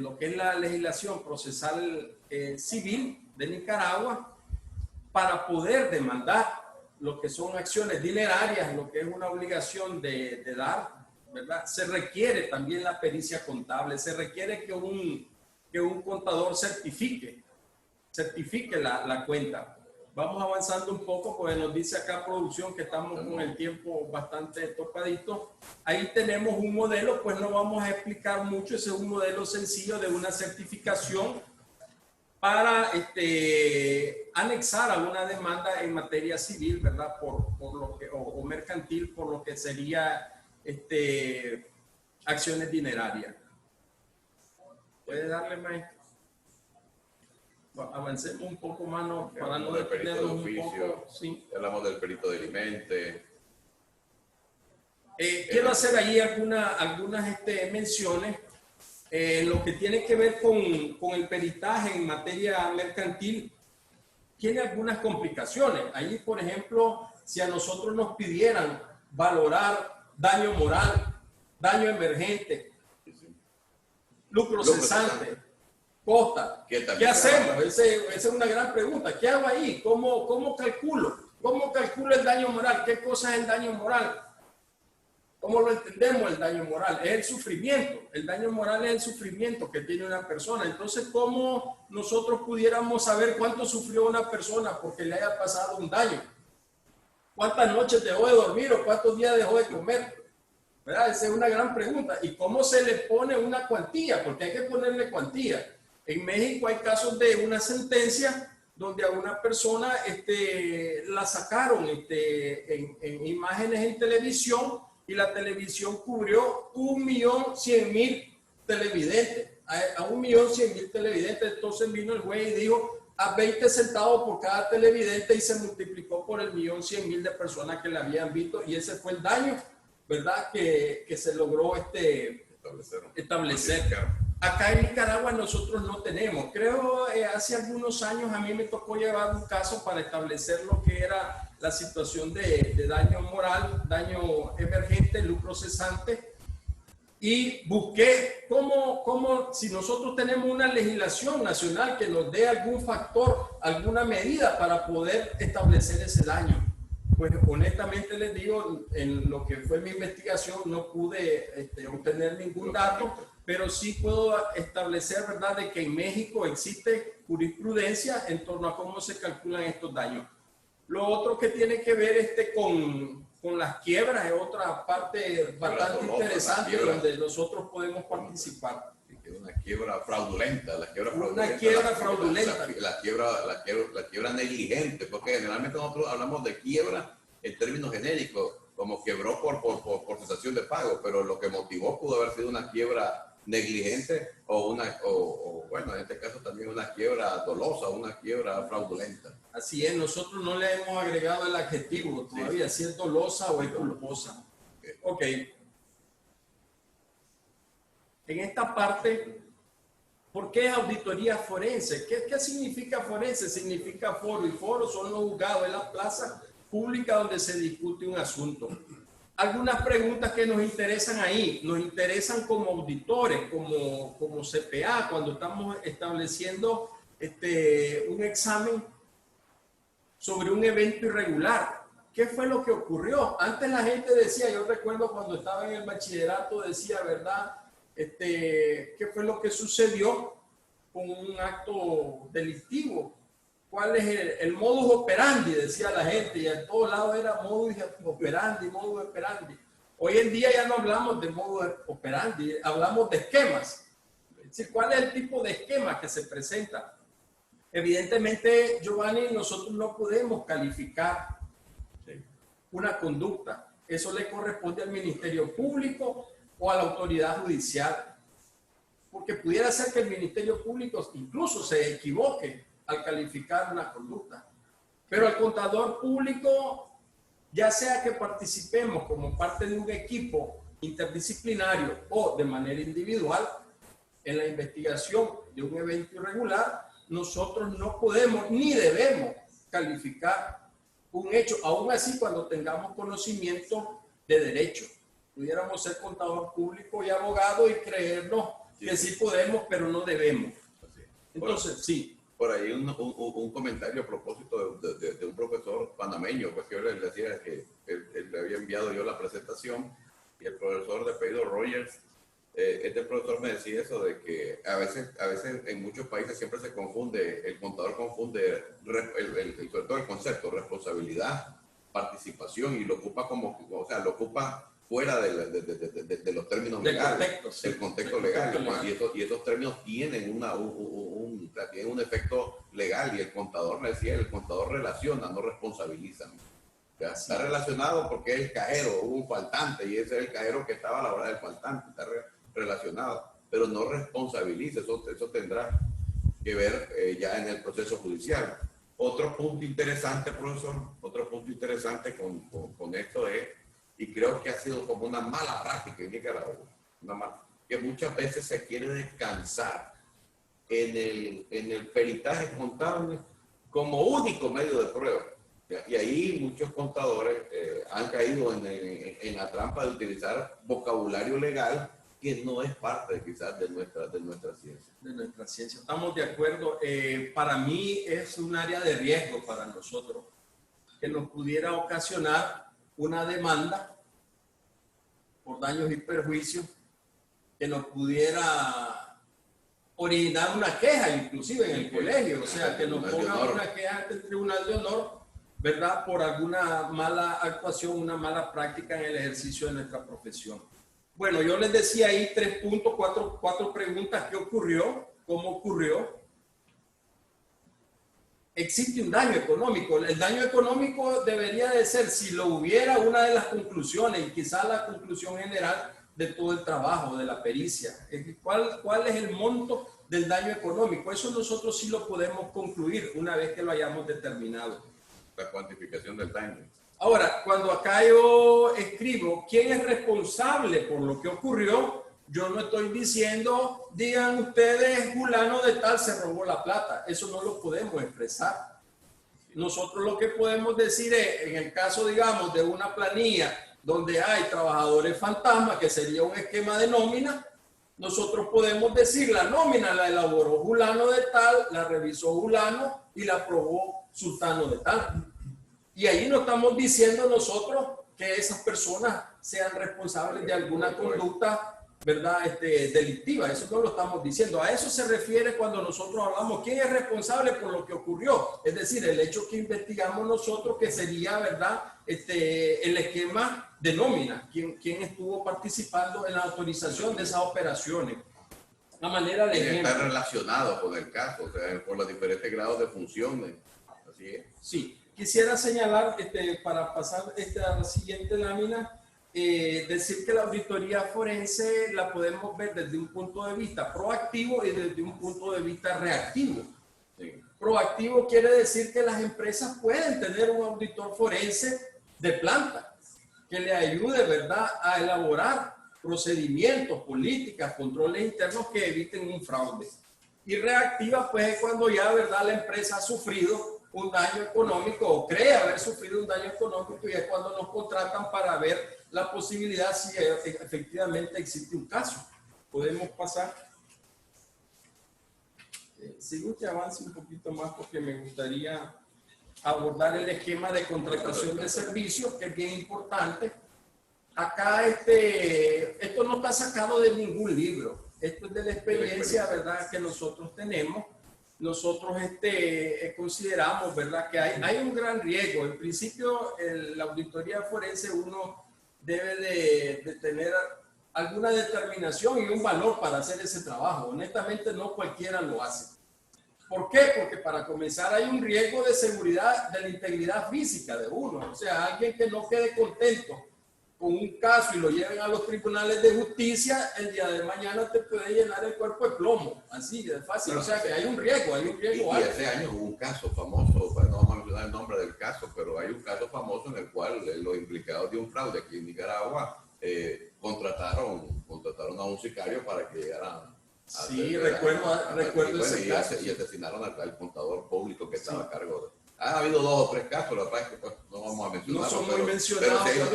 lo que es la legislación procesal civil de Nicaragua, para poder demandar lo que son acciones dinerarias, lo que es una obligación de dar, ¿verdad?, se requiere también la pericia contable, se requiere que un contador certifique la cuenta. Vamos avanzando un poco, porque nos dice acá producción que estamos con el tiempo bastante topadito. Ahí tenemos un modelo, pues no vamos a explicar mucho, ese es un modelo sencillo de una certificación para anexar a una demanda en materia civil, ¿verdad?, por lo que, o mercantil, por lo que sería acciones dinerarias. ¿Puede darle, maestro? Avancemos un poco más, ¿no?, para no detenernos un poco. Sí. Hablamos del perito dirimente. Quiero hacer ahí algunas menciones. Lo que tiene que ver con el peritaje en materia mercantil tiene algunas complicaciones. Ahí, por ejemplo, si a nosotros nos pidieran valorar daño moral, daño emergente, lucro cesante, costa, ¿qué hacemos? Esa es una gran pregunta. ¿Qué hago ahí? ¿Cómo calculo? ¿Cómo calculo el daño moral? ¿Qué cosa es el daño moral? ¿Cómo lo entendemos el daño moral? Es el sufrimiento. El daño moral es el sufrimiento que tiene una persona. Entonces, ¿cómo nosotros pudiéramos saber cuánto sufrió una persona porque le haya pasado un daño? ¿Cuántas noches dejó de dormir o cuántos días dejó de comer? ¿Verdad? Esa es una gran pregunta. ¿Y cómo se le pone una cuantía? Porque hay que ponerle cuantía. En México hay casos de una sentencia donde a una persona la sacaron en imágenes en televisión y la televisión cubrió 1.100.000 televidentes. A 1.100.000 televidentes. Entonces vino el juez y dijo a 20 centavos por cada televidente y se multiplicó por el 1.100.000 de personas que la habían visto, y ese fue el daño, ¿verdad? Que se logró establecer. Acá en Nicaragua nosotros no tenemos. Creo hace algunos años a mí me tocó llevar un caso para establecer lo que era la situación de daño moral, daño emergente, lucro cesante, y busqué cómo si nosotros tenemos una legislación nacional que nos dé algún factor, alguna medida para poder establecer ese daño. Pues honestamente les digo, en lo que fue mi investigación no pude obtener ningún dato, pero sí puedo establecer, ¿verdad?, de que en México existe jurisprudencia en torno a cómo se calculan estos daños. Lo otro que tiene que ver con las quiebras es otra parte bastante interesante donde nosotros podemos participar. Una quiebra fraudulenta, la quiebra negligente, porque generalmente nosotros hablamos de quiebra en términos genéricos, como quebró por cesación de pago, pero lo que motivó pudo haber sido una quiebra negligente o bueno, en este caso también una quiebra dolosa, una quiebra fraudulenta. Así es, nosotros no le hemos agregado el adjetivo todavía, si es dolosa o es culposa. Ok. En esta parte, ¿por qué auditoría forense? ¿Qué significa forense? Significa foro, y foro son los juzgados, es la plaza pública donde se discute un asunto. Algunas preguntas que nos interesan ahí, nos interesan como auditores, como CPA, cuando estamos estableciendo un examen sobre un evento irregular. ¿Qué fue lo que ocurrió? Antes la gente decía, yo recuerdo cuando estaba en el bachillerato, decía, ¿verdad? ¿Qué fue lo que sucedió con un acto delictivo? ¿Cuál es el modus operandi? Decía la gente, y en todos lados era modus operandi, modus operandi. Hoy en día ya no hablamos de modus operandi, hablamos de esquemas. Es decir, ¿cuál es el tipo de esquema que se presenta? Evidentemente, Giovanni, nosotros no podemos calificar una conducta. Eso le corresponde al Ministerio Público o a la autoridad judicial. Porque pudiera ser que el Ministerio Público incluso se equivoque al calificar una conducta. Pero el contador público, ya sea que participemos como parte de un equipo interdisciplinario o de manera individual en la investigación de un evento irregular, nosotros no podemos ni debemos calificar un hecho, aún así cuando tengamos conocimiento de derecho. Pudiéramos ser contador público y abogado y creernos que sí podemos, pero no debemos. Entonces, sí. Por ahí un comentario a propósito de un profesor panameño, pues que yo le decía que él le había enviado yo la presentación, y el profesor de apellido Rogers, este profesor me decía eso de que a veces en muchos países siempre se confunde, el contador confunde sobre todo el concepto responsabilidad, participación, y lo ocupa lo ocupa fuera de los términos legales, del contexto legal, y esos términos tienen un efecto legal, y el contador, me decía, el contador relaciona, no responsabiliza. Ya está relacionado porque es el cajero, hubo un faltante y ese es el cajero que estaba a la hora del faltante, está relacionado, pero no responsabiliza. Eso tendrá que ver ya en el proceso judicial. Otro punto interesante, profesor, con esto es, y creo que ha sido como una mala práctica en Nicaragua, que muchas veces se quiere descansar en el peritaje contable como único medio de prueba. Y ahí muchos contadores han caído en la trampa de utilizar vocabulario legal que no es parte quizás de nuestra ciencia. De nuestra ciencia. Estamos de acuerdo. Para mí es un área de riesgo para nosotros que nos pudiera ocasionar una demanda por daños y perjuicios, que nos pudiera originar una queja inclusive en el colegio, o sea, que nos ponga una queja ante el Tribunal de Honor, ¿verdad?, por alguna mala actuación, una mala práctica en el ejercicio de nuestra profesión. Bueno, yo les decía ahí 3 puntos, 4 preguntas. ¿Qué ocurrió? ¿Cómo ocurrió? existe un daño económico. El daño económico debería de ser, si lo hubiera, una de las conclusiones, y quizás la conclusión general de todo el trabajo, de la pericia. ¿Cuál es el monto del daño económico? Eso nosotros sí lo podemos concluir una vez que lo hayamos determinado. La cuantificación del daño. Ahora, cuando acá yo escribo quién es responsable por lo que ocurrió, yo no estoy diciendo, digan ustedes, fulano de tal se robó la plata. Eso no lo podemos expresar. Nosotros lo que podemos decir es, en el caso, digamos, de una planilla donde hay trabajadores fantasmas, que sería un esquema de nómina, nosotros podemos decir, la nómina la elaboró fulano de tal, la revisó fulano y la aprobó sultano de tal. Y ahí no estamos diciendo nosotros que esas personas sean responsables de alguna conducta, ¿verdad? Delictiva. Eso no lo estamos diciendo. A eso se refiere cuando nosotros hablamos quién es responsable por lo que ocurrió. Es decir, el hecho que investigamos nosotros, que sería, ¿verdad? El esquema de nómina. ¿Quién estuvo participando en la autorización de esas operaciones? Una manera de ejemplo. Está relacionado con el caso, o sea, por los diferentes grados de funciones. Así es. Sí. Quisiera señalar, para pasar a la siguiente lámina, decir que la auditoría forense la podemos ver desde un punto de vista proactivo y desde un punto de vista reactivo. Sí. Proactivo quiere decir que las empresas pueden tener un auditor forense de planta que le ayude, ¿verdad?, a elaborar procedimientos, políticas, controles internos que eviten un fraude. Y reactiva, pues, es cuando ya, ¿verdad?, la empresa ha sufrido un daño económico o cree haber sufrido un daño económico, y es cuando nos contratan para ver la posibilidad si efectivamente existe un caso. Podemos pasar. Sigo que avance un poquito más porque me gustaría abordar el esquema de contratación de servicios, que es bien importante. Acá esto no está sacado de ningún libro. Esto es de la experiencia, ¿verdad?, que nosotros tenemos. Nosotros consideramos, ¿verdad?, que hay un gran riesgo. En principio, la auditoría forense, uno debe de tener alguna determinación y un valor para hacer ese trabajo. Honestamente, no cualquiera lo hace. ¿Por qué? Porque para comenzar hay un riesgo de seguridad, de la integridad física de uno. O sea, alguien que no quede contento con un caso y lo lleven a los tribunales de justicia, el día de mañana te puede llenar el cuerpo de plomo, así de fácil. O sea que hay un riesgo Y hace años hubo un caso famoso, no vamos a mencionar el nombre del caso, pero hay un caso famoso en el cual los implicados de un fraude aquí en Nicaragua contrataron a un sicario para que llegara. Sí, recuerdo ese caso. Y asesinaron al contador público que estaba a cargo de... Ha habido 2 o 3 casos, la verdad es que pues, no vamos a mencionar. No son muy mencionados. Pero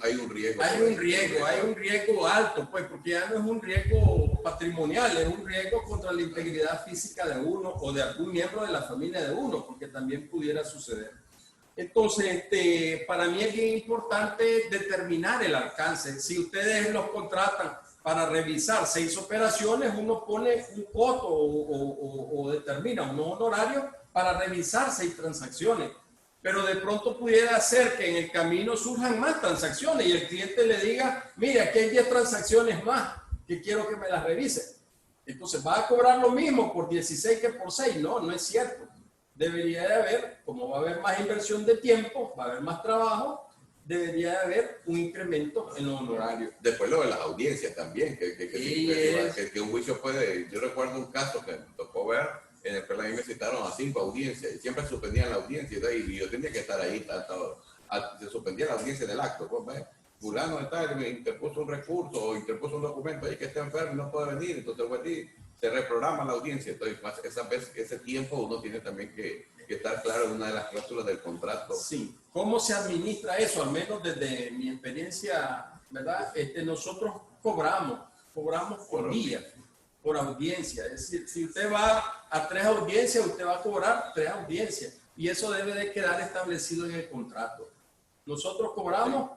hay un riesgo. Hay un riesgo alto, pues, porque ya no es un riesgo patrimonial, es un riesgo contra la integridad física de uno o de algún miembro de la familia de uno, porque también pudiera suceder. Entonces, para mí es bien importante determinar el alcance. Si ustedes los contratan para revisar 6 operaciones, uno pone un costo o determina unos honorarios para revisar 6 transacciones. Pero de pronto pudiera ser que en el camino surjan más transacciones y el cliente le diga, mire, aquí hay 10 transacciones más que quiero que me las revise. Entonces, ¿va a cobrar lo mismo por 16 que por 6? No, no es cierto. Debería de haber, como va a haber más inversión de tiempo, va a haber más trabajo, debería de haber un incremento en los honorarios. Después lo de las audiencias también, que un juicio puede... Yo recuerdo un caso que me tocó ver, en el que a mí me citaron a 5 audiencias y siempre suspendían la audiencia y yo tenía que estar ahí, se suspendía la audiencia del acto. Pues, fulano de tal me interpuso un recurso o interpuso un documento ahí que está enfermo y no puede venir, entonces se reprograma la audiencia. Entonces, ese tiempo uno tiene también que estar claro en una de las cláusulas del contrato. Sí. ¿Cómo se administra eso? Al menos desde mi experiencia, ¿verdad? Nosotros cobramos por día, por audiencia. Es decir, si usted va a 3 audiencias, usted va a cobrar 3 audiencias. Y eso debe de quedar establecido en el contrato. Nosotros cobramos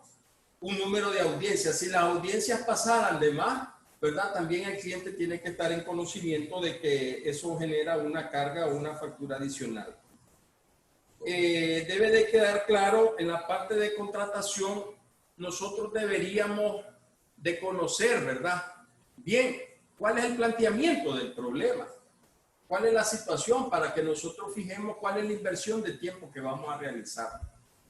un número de audiencias. Si las audiencias pasaran de más, ¿verdad?, también el cliente tiene que estar en conocimiento de que eso genera una carga o una factura adicional. Debe de quedar claro en la parte de contratación, nosotros deberíamos de conocer, ¿verdad?, bien cuál es el planteamiento del problema. ¿Cuál es la situación para que nosotros fijemos cuál es la inversión de tiempo que vamos a realizar?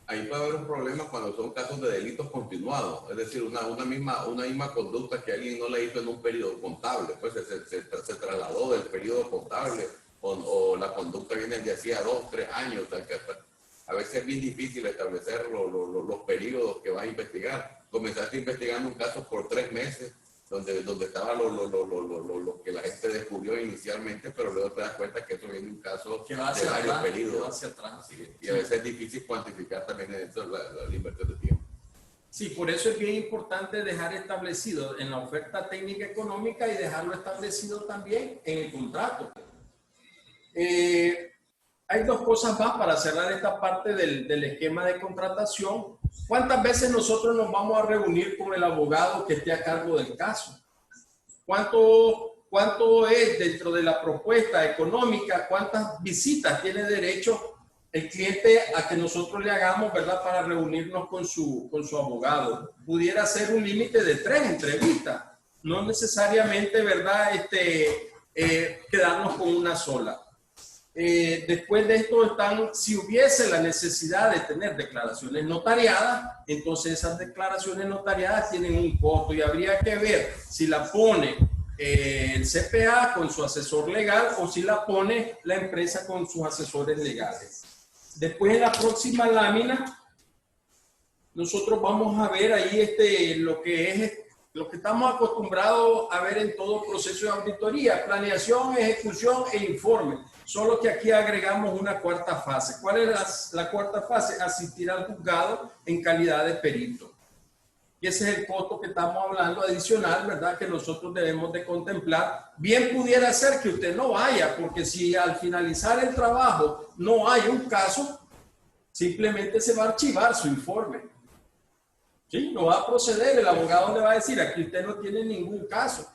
Ahí puede haber un problema cuando son casos de delitos continuados, es decir, una misma conducta que alguien no la hizo en un periodo contable, pues se trasladó del periodo contable o la conducta viene de hacía 2, 3 años, o sea, que a veces es bien difícil establecer los periodos que vas a investigar. Comenzaste investigando un caso por 3 meses, donde estaba lo que la gente descubrió inicialmente, pero luego te das cuenta que eso viene un caso que va de varios periodos. hacia atrás. Y a veces es difícil cuantificar también eso, la inversión de tiempo. Sí, por eso es bien importante dejar establecido en la oferta técnica económica y dejarlo establecido también en el contrato. Hay 2 cosas más para cerrar esta parte del esquema de contratación. ¿Cuántas veces nosotros nos vamos a reunir con el abogado que esté a cargo del caso? ¿Cuánto es dentro de la propuesta económica? ¿Cuántas visitas tiene derecho el cliente a que nosotros le hagamos, verdad, para reunirnos con su abogado? Pudiera ser un límite de 3 entrevistas, no necesariamente, verdad, quedarnos con una sola. Después de esto si hubiese la necesidad de tener declaraciones notariadas, entonces esas declaraciones notariadas tienen un costo y habría que ver si la pone el CPA con su asesor legal o si la pone la empresa con sus asesores legales. Después en la próxima lámina nosotros vamos a ver ahí lo que estamos acostumbrados a ver en todo proceso de auditoría: planeación, ejecución e informe. Solo que aquí agregamos una 4ª fase. ¿Cuál es la 4ª fase? Asistir al juzgado en calidad de perito. Y ese es el costo que estamos hablando adicional, ¿verdad? Que nosotros debemos de contemplar. Bien pudiera ser que usted no vaya, porque si al finalizar el trabajo no hay un caso, simplemente se va a archivar su informe. ¿Sí? No va a proceder, el abogado le va a decir: aquí usted no tiene ningún caso,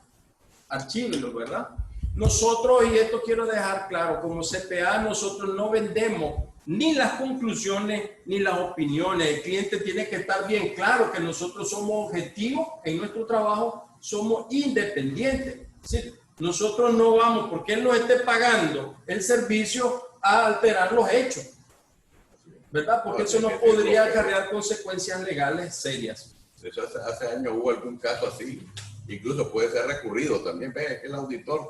archívelo, ¿verdad? Nosotros, y esto quiero dejar claro, como CPA, nosotros no vendemos ni las conclusiones ni las opiniones. El cliente tiene que estar bien claro que nosotros somos objetivos en nuestro trabajo, somos independientes. ¿Sí? Nosotros no vamos, porque él nos esté pagando el servicio, a alterar los hechos, ¿verdad? Porque eso no podría acarrear consecuencias legales serias. Eso hace años hubo algún caso así, incluso puede ser recurrido también. Ve, el auditor,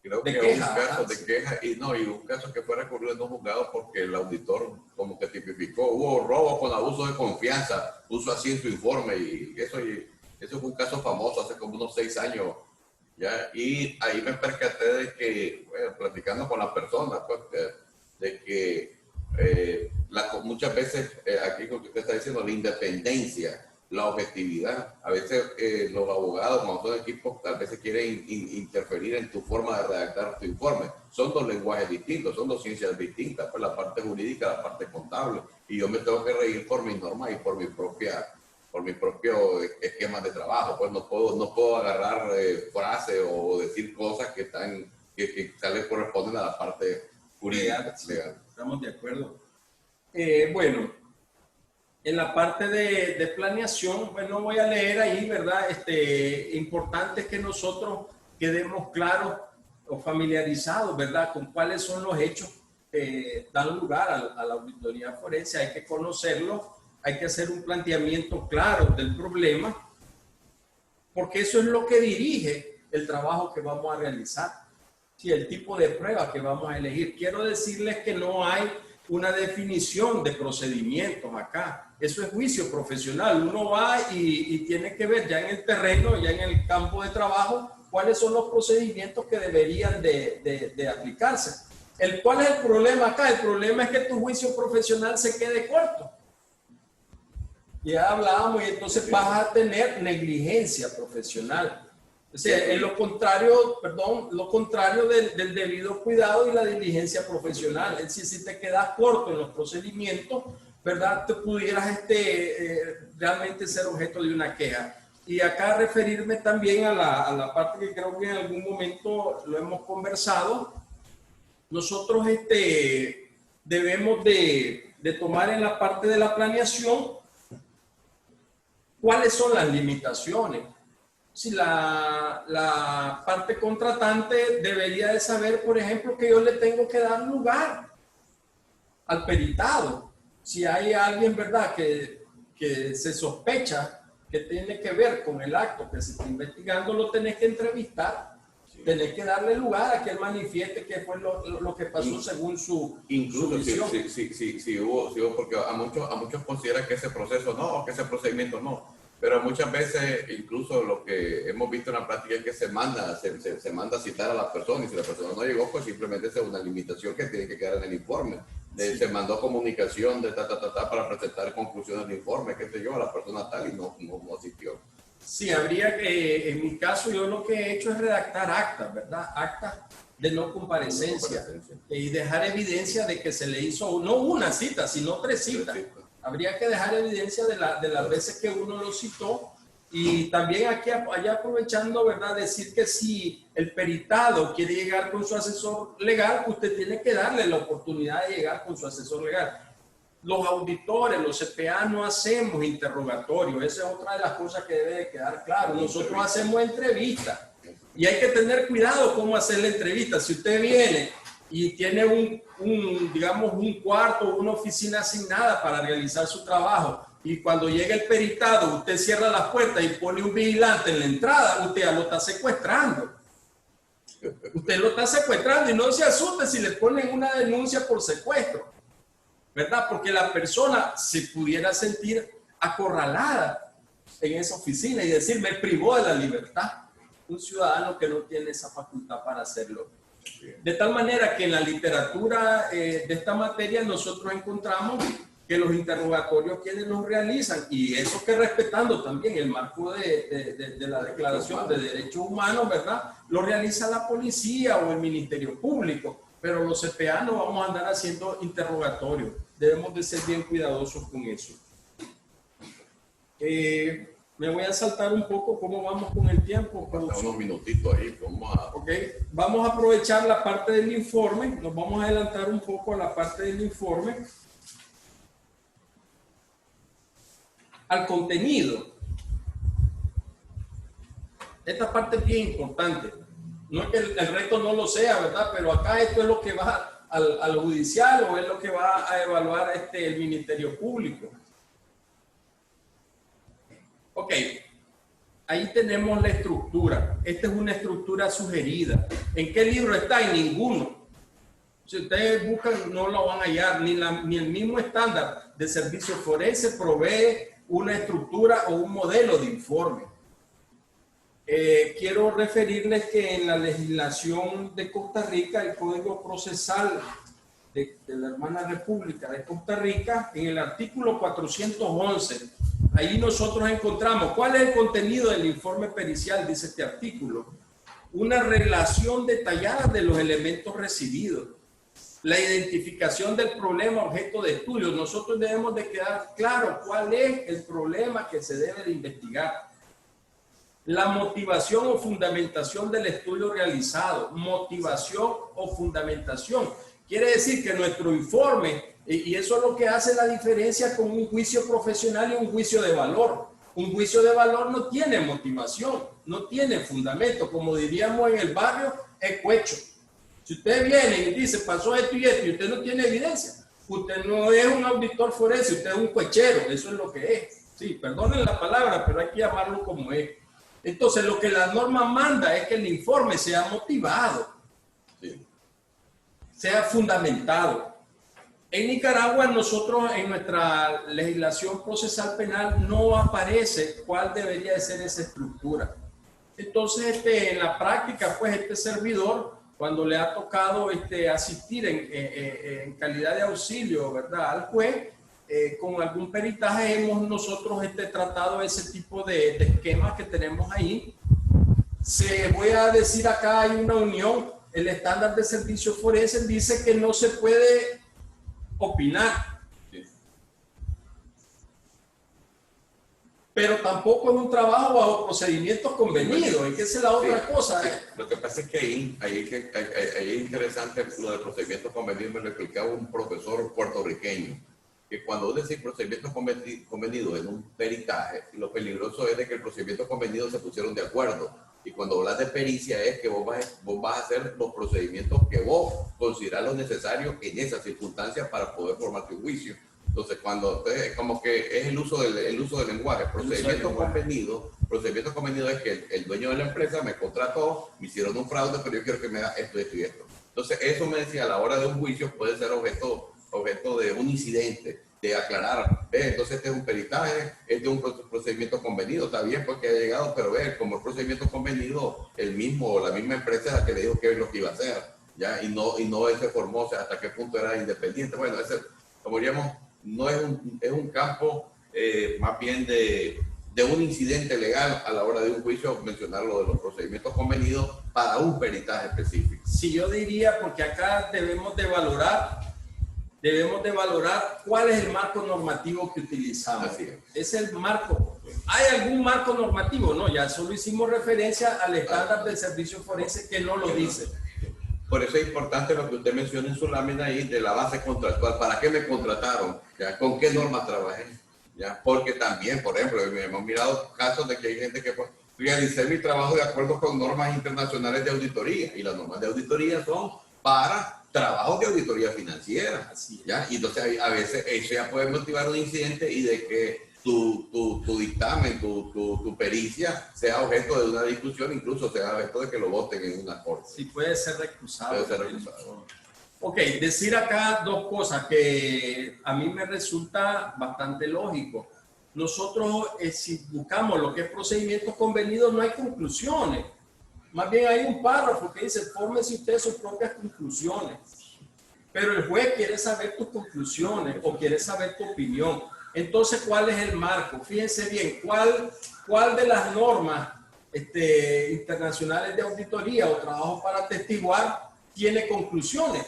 creo que hubo un caso de queja y un caso que fue recurrido en un juzgado porque el auditor como que tipificó, hubo robo con abuso de confianza, puso así en su informe, y eso fue un caso famoso hace como unos 6 años. ¿Ya? Y ahí me percaté de que, bueno, platicando con la persona, pues, de que muchas veces, aquí con lo que usted está diciendo, la independencia, la objetividad, a veces los abogados, cuando son equipos, tal vez quieren interferir en tu forma de redactar tu informe. Son 2 lenguajes distintos, son 2 ciencias distintas, pues la parte jurídica, la parte contable, y yo me tengo que regir por mis normas y por mi propio esquema de trabajo. Pues no puedo agarrar frases o decir cosas que tal vez corresponden a la parte jurídica. Legal. Estamos de acuerdo. Bueno, en la parte de planeación, bueno, voy a leer ahí, ¿verdad? Importante es que nosotros quedemos claros o familiarizados, ¿verdad? Con cuáles son los hechos que dan lugar a la auditoría forense. Hay que conocerlos, hay que hacer un planteamiento claro del problema, porque eso es lo que dirige el trabajo que vamos a realizar. Sí, el tipo de prueba que vamos a elegir. Quiero decirles que no hay una definición de procedimientos acá. Eso es juicio profesional. Uno va y tiene que ver ya en el terreno, ya en el campo de trabajo, cuáles son los procedimientos que deberían de aplicarse. ¿Cuál es el problema acá? El problema es que tu juicio profesional se quede corto. Ya hablábamos, y entonces vas a tener negligencia profesional. O sea, es lo contrario del debido cuidado y la diligencia profesional. Es decir, si te quedas corto en los procedimientos, ¿verdad? Te pudieras realmente ser objeto de una queja. Y acá referirme también a la parte que creo que en algún momento lo hemos conversado. Nosotros debemos de tomar en la parte de la planeación cuáles son las limitaciones. si la parte contratante debería de saber, por ejemplo, que yo le tengo que dar lugar al peritado. Si hay alguien, ¿verdad?, que se sospecha que tiene que ver con el acto que se está investigando, lo tenés que entrevistar. Sí. Tenés que darle lugar a que él manifieste qué fue lo que pasó según su visión. Sí, hubo, porque a muchos consideran que ese proceso no, que ese procedimiento no. Pero muchas veces, incluso lo que hemos visto en la práctica es que se manda a citar a la persona, y si la persona no llegó, pues simplemente es una limitación que tiene que quedar en el informe. Sí. Se mandó comunicación de para presentar conclusiones del informe, qué sé yo, a la persona tal, y no asistió. Sí, habría que, en mi caso, yo lo que he hecho es redactar actas, ¿verdad? Actas de no comparecencia, y dejar evidencia de que se le hizo no una cita, sino 3 citas. Habría que dejar evidencia de las veces que uno lo citó, y también allá aprovechando, ¿verdad?, decir que si el peritado quiere llegar con su asesor legal, usted tiene que darle la oportunidad de llegar con su asesor legal. Los auditores, los CPA, no hacemos interrogatorio. Esa es otra de las cosas que debe de quedar claro. Nosotros hacemos entrevistas, y hay que tener cuidado cómo hacer la entrevista. Si usted viene y tiene digamos, un cuarto o una oficina asignada para realizar su trabajo, y cuando llega el peritado, usted cierra las puertas y pone un vigilante en la entrada, usted ya lo está secuestrando. Usted lo está secuestrando, y no se asuste si le ponen una denuncia por secuestro, ¿verdad? Porque la persona se pudiera sentir acorralada en esa oficina y decir, me privó de la libertad. Un ciudadano que no tiene esa facultad para hacerlo. De tal manera que en la literatura de esta materia nosotros encontramos que los interrogatorios quienes los realizan, y eso que respetando también el marco de la Declaración de Derechos Humanos, ¿verdad?, lo realiza la policía o el Ministerio Público, pero los CPA no vamos a andar haciendo interrogatorios. Debemos de ser bien cuidadosos con eso. Me voy a saltar un poco cómo vamos con el tiempo. Unos minutitos ahí. Vamos a aprovechar la parte del informe. Nos vamos a adelantar un poco a la parte del informe. Al contenido. Esta parte es bien importante. No es que el resto no lo sea, ¿verdad? Pero acá esto es lo que va al judicial, o es lo que va a evaluar el Ministerio Público. Ok, ahí tenemos la estructura. Esta es una estructura sugerida. ¿En qué libro está? En ninguno. Si ustedes buscan, no lo van a hallar. Ni el mismo estándar de servicio forense provee una estructura o un modelo de informe. Quiero referirles que en la legislación de Costa Rica, el Código Procesal de la hermana República de Costa Rica, en el artículo 411, ahí nosotros encontramos cuál es el contenido del informe pericial, dice este artículo. Una relación detallada de los elementos recibidos, la identificación del problema objeto de estudio. Nosotros debemos de quedar claro cuál es el problema que se debe de investigar. La motivación o fundamentación del estudio realizado. Motivación o fundamentación. Quiere decir que nuestro informe, y eso es lo que hace la diferencia con un juicio profesional y un juicio de valor. Un juicio de valor no tiene motivación, no tiene fundamento. Como diríamos en el barrio, es cuecho. Si usted viene y dice, pasó esto y esto, y usted no tiene evidencia, usted no es un auditor forense, usted es un cuechero. Eso es lo que es. Sí, perdonen la palabra, pero hay que llamarlo como es. Entonces, lo que la norma manda es que el informe sea motivado, sí, sea fundamentado. En Nicaragua, nosotros en nuestra legislación procesal penal no aparece cuál debería de ser esa estructura. Entonces, en la práctica, pues este servidor, cuando le ha tocado asistir en calidad de auxilio, ¿verdad?, al juez, con algún peritaje hemos nosotros tratado ese tipo de esquemas que tenemos ahí. Voy a decir acá, hay una unión. El estándar de servicio forense dice que no se puede opinar, pero tampoco es un trabajo bajo procedimientos convenidos. Es que esa es la otra cosa. Lo que pasa es que ahí es interesante lo de procedimientos convenidos. Me lo explicaba un profesor puertorriqueño. que cuando uno dice procedimiento convenido en un peritaje, lo peligroso es de que el procedimiento convenido se pusieron de acuerdo. Y cuando hablas de pericia es que vos vas a hacer los procedimientos que vos considerás lo necesario en esas circunstancias para poder formarte un juicio. Entonces, como que es el uso del lenguaje. Procedimiento convenido es que el dueño de la empresa me contrató, me hicieron un fraude, pero yo quiero que me haga esto, esto y esto. Entonces, eso me decía, a la hora de un juicio puede ser objeto de un incidente, de aclarar, entonces este es un peritaje, este es un procedimiento convenido, está bien porque ha llegado, pero como el procedimiento convenido, la misma empresa es la que le dijo qué es lo que iba a hacer, ¿ya? Y no él se formó, o sea, hasta qué punto era independiente. Bueno, ese, como diríamos, no es un campo más bien de un incidente legal a la hora de un juicio, mencionar lo de los procedimientos convenidos para un peritaje específico. Sí, yo diría, porque acá debemos de valorar cuál es el marco normativo que utilizamos. Así es. Es el marco. ¿Hay algún marco normativo? No, ya solo hicimos referencia al estándar del servicio forense que no lo dice. Por eso es importante lo que usted menciona en su lámina ahí de la base contractual. ¿Para qué me contrataron? ¿Ya? ¿Con qué normas trabajé? ¿Ya? Porque también, por ejemplo, hemos mirado casos de que hay gente que realicé mi trabajo de acuerdo con normas internacionales de auditoría, y las normas de auditoría son para trabajos de auditoría financiera. ¿Ya? Y entonces a veces eso ya puede motivar un incidente y de que tu dictamen, tu pericia sea objeto de una discusión, incluso sea objeto de que lo voten en una corte. Sí, puede ser recusado. Puede ser recusado. Ok, decir acá dos cosas que a mí me resulta bastante lógico. Nosotros, si buscamos lo que es procedimientos convenidos, no hay conclusiones. Más bien hay un párrafo que dice, fórmense ustedes sus propias conclusiones. Pero el juez quiere saber tus conclusiones o quiere saber tu opinión. Entonces, ¿cuál es el marco? Fíjense bien, ¿cuál de las normas internacionales de auditoría o trabajo para atestiguar tiene conclusiones?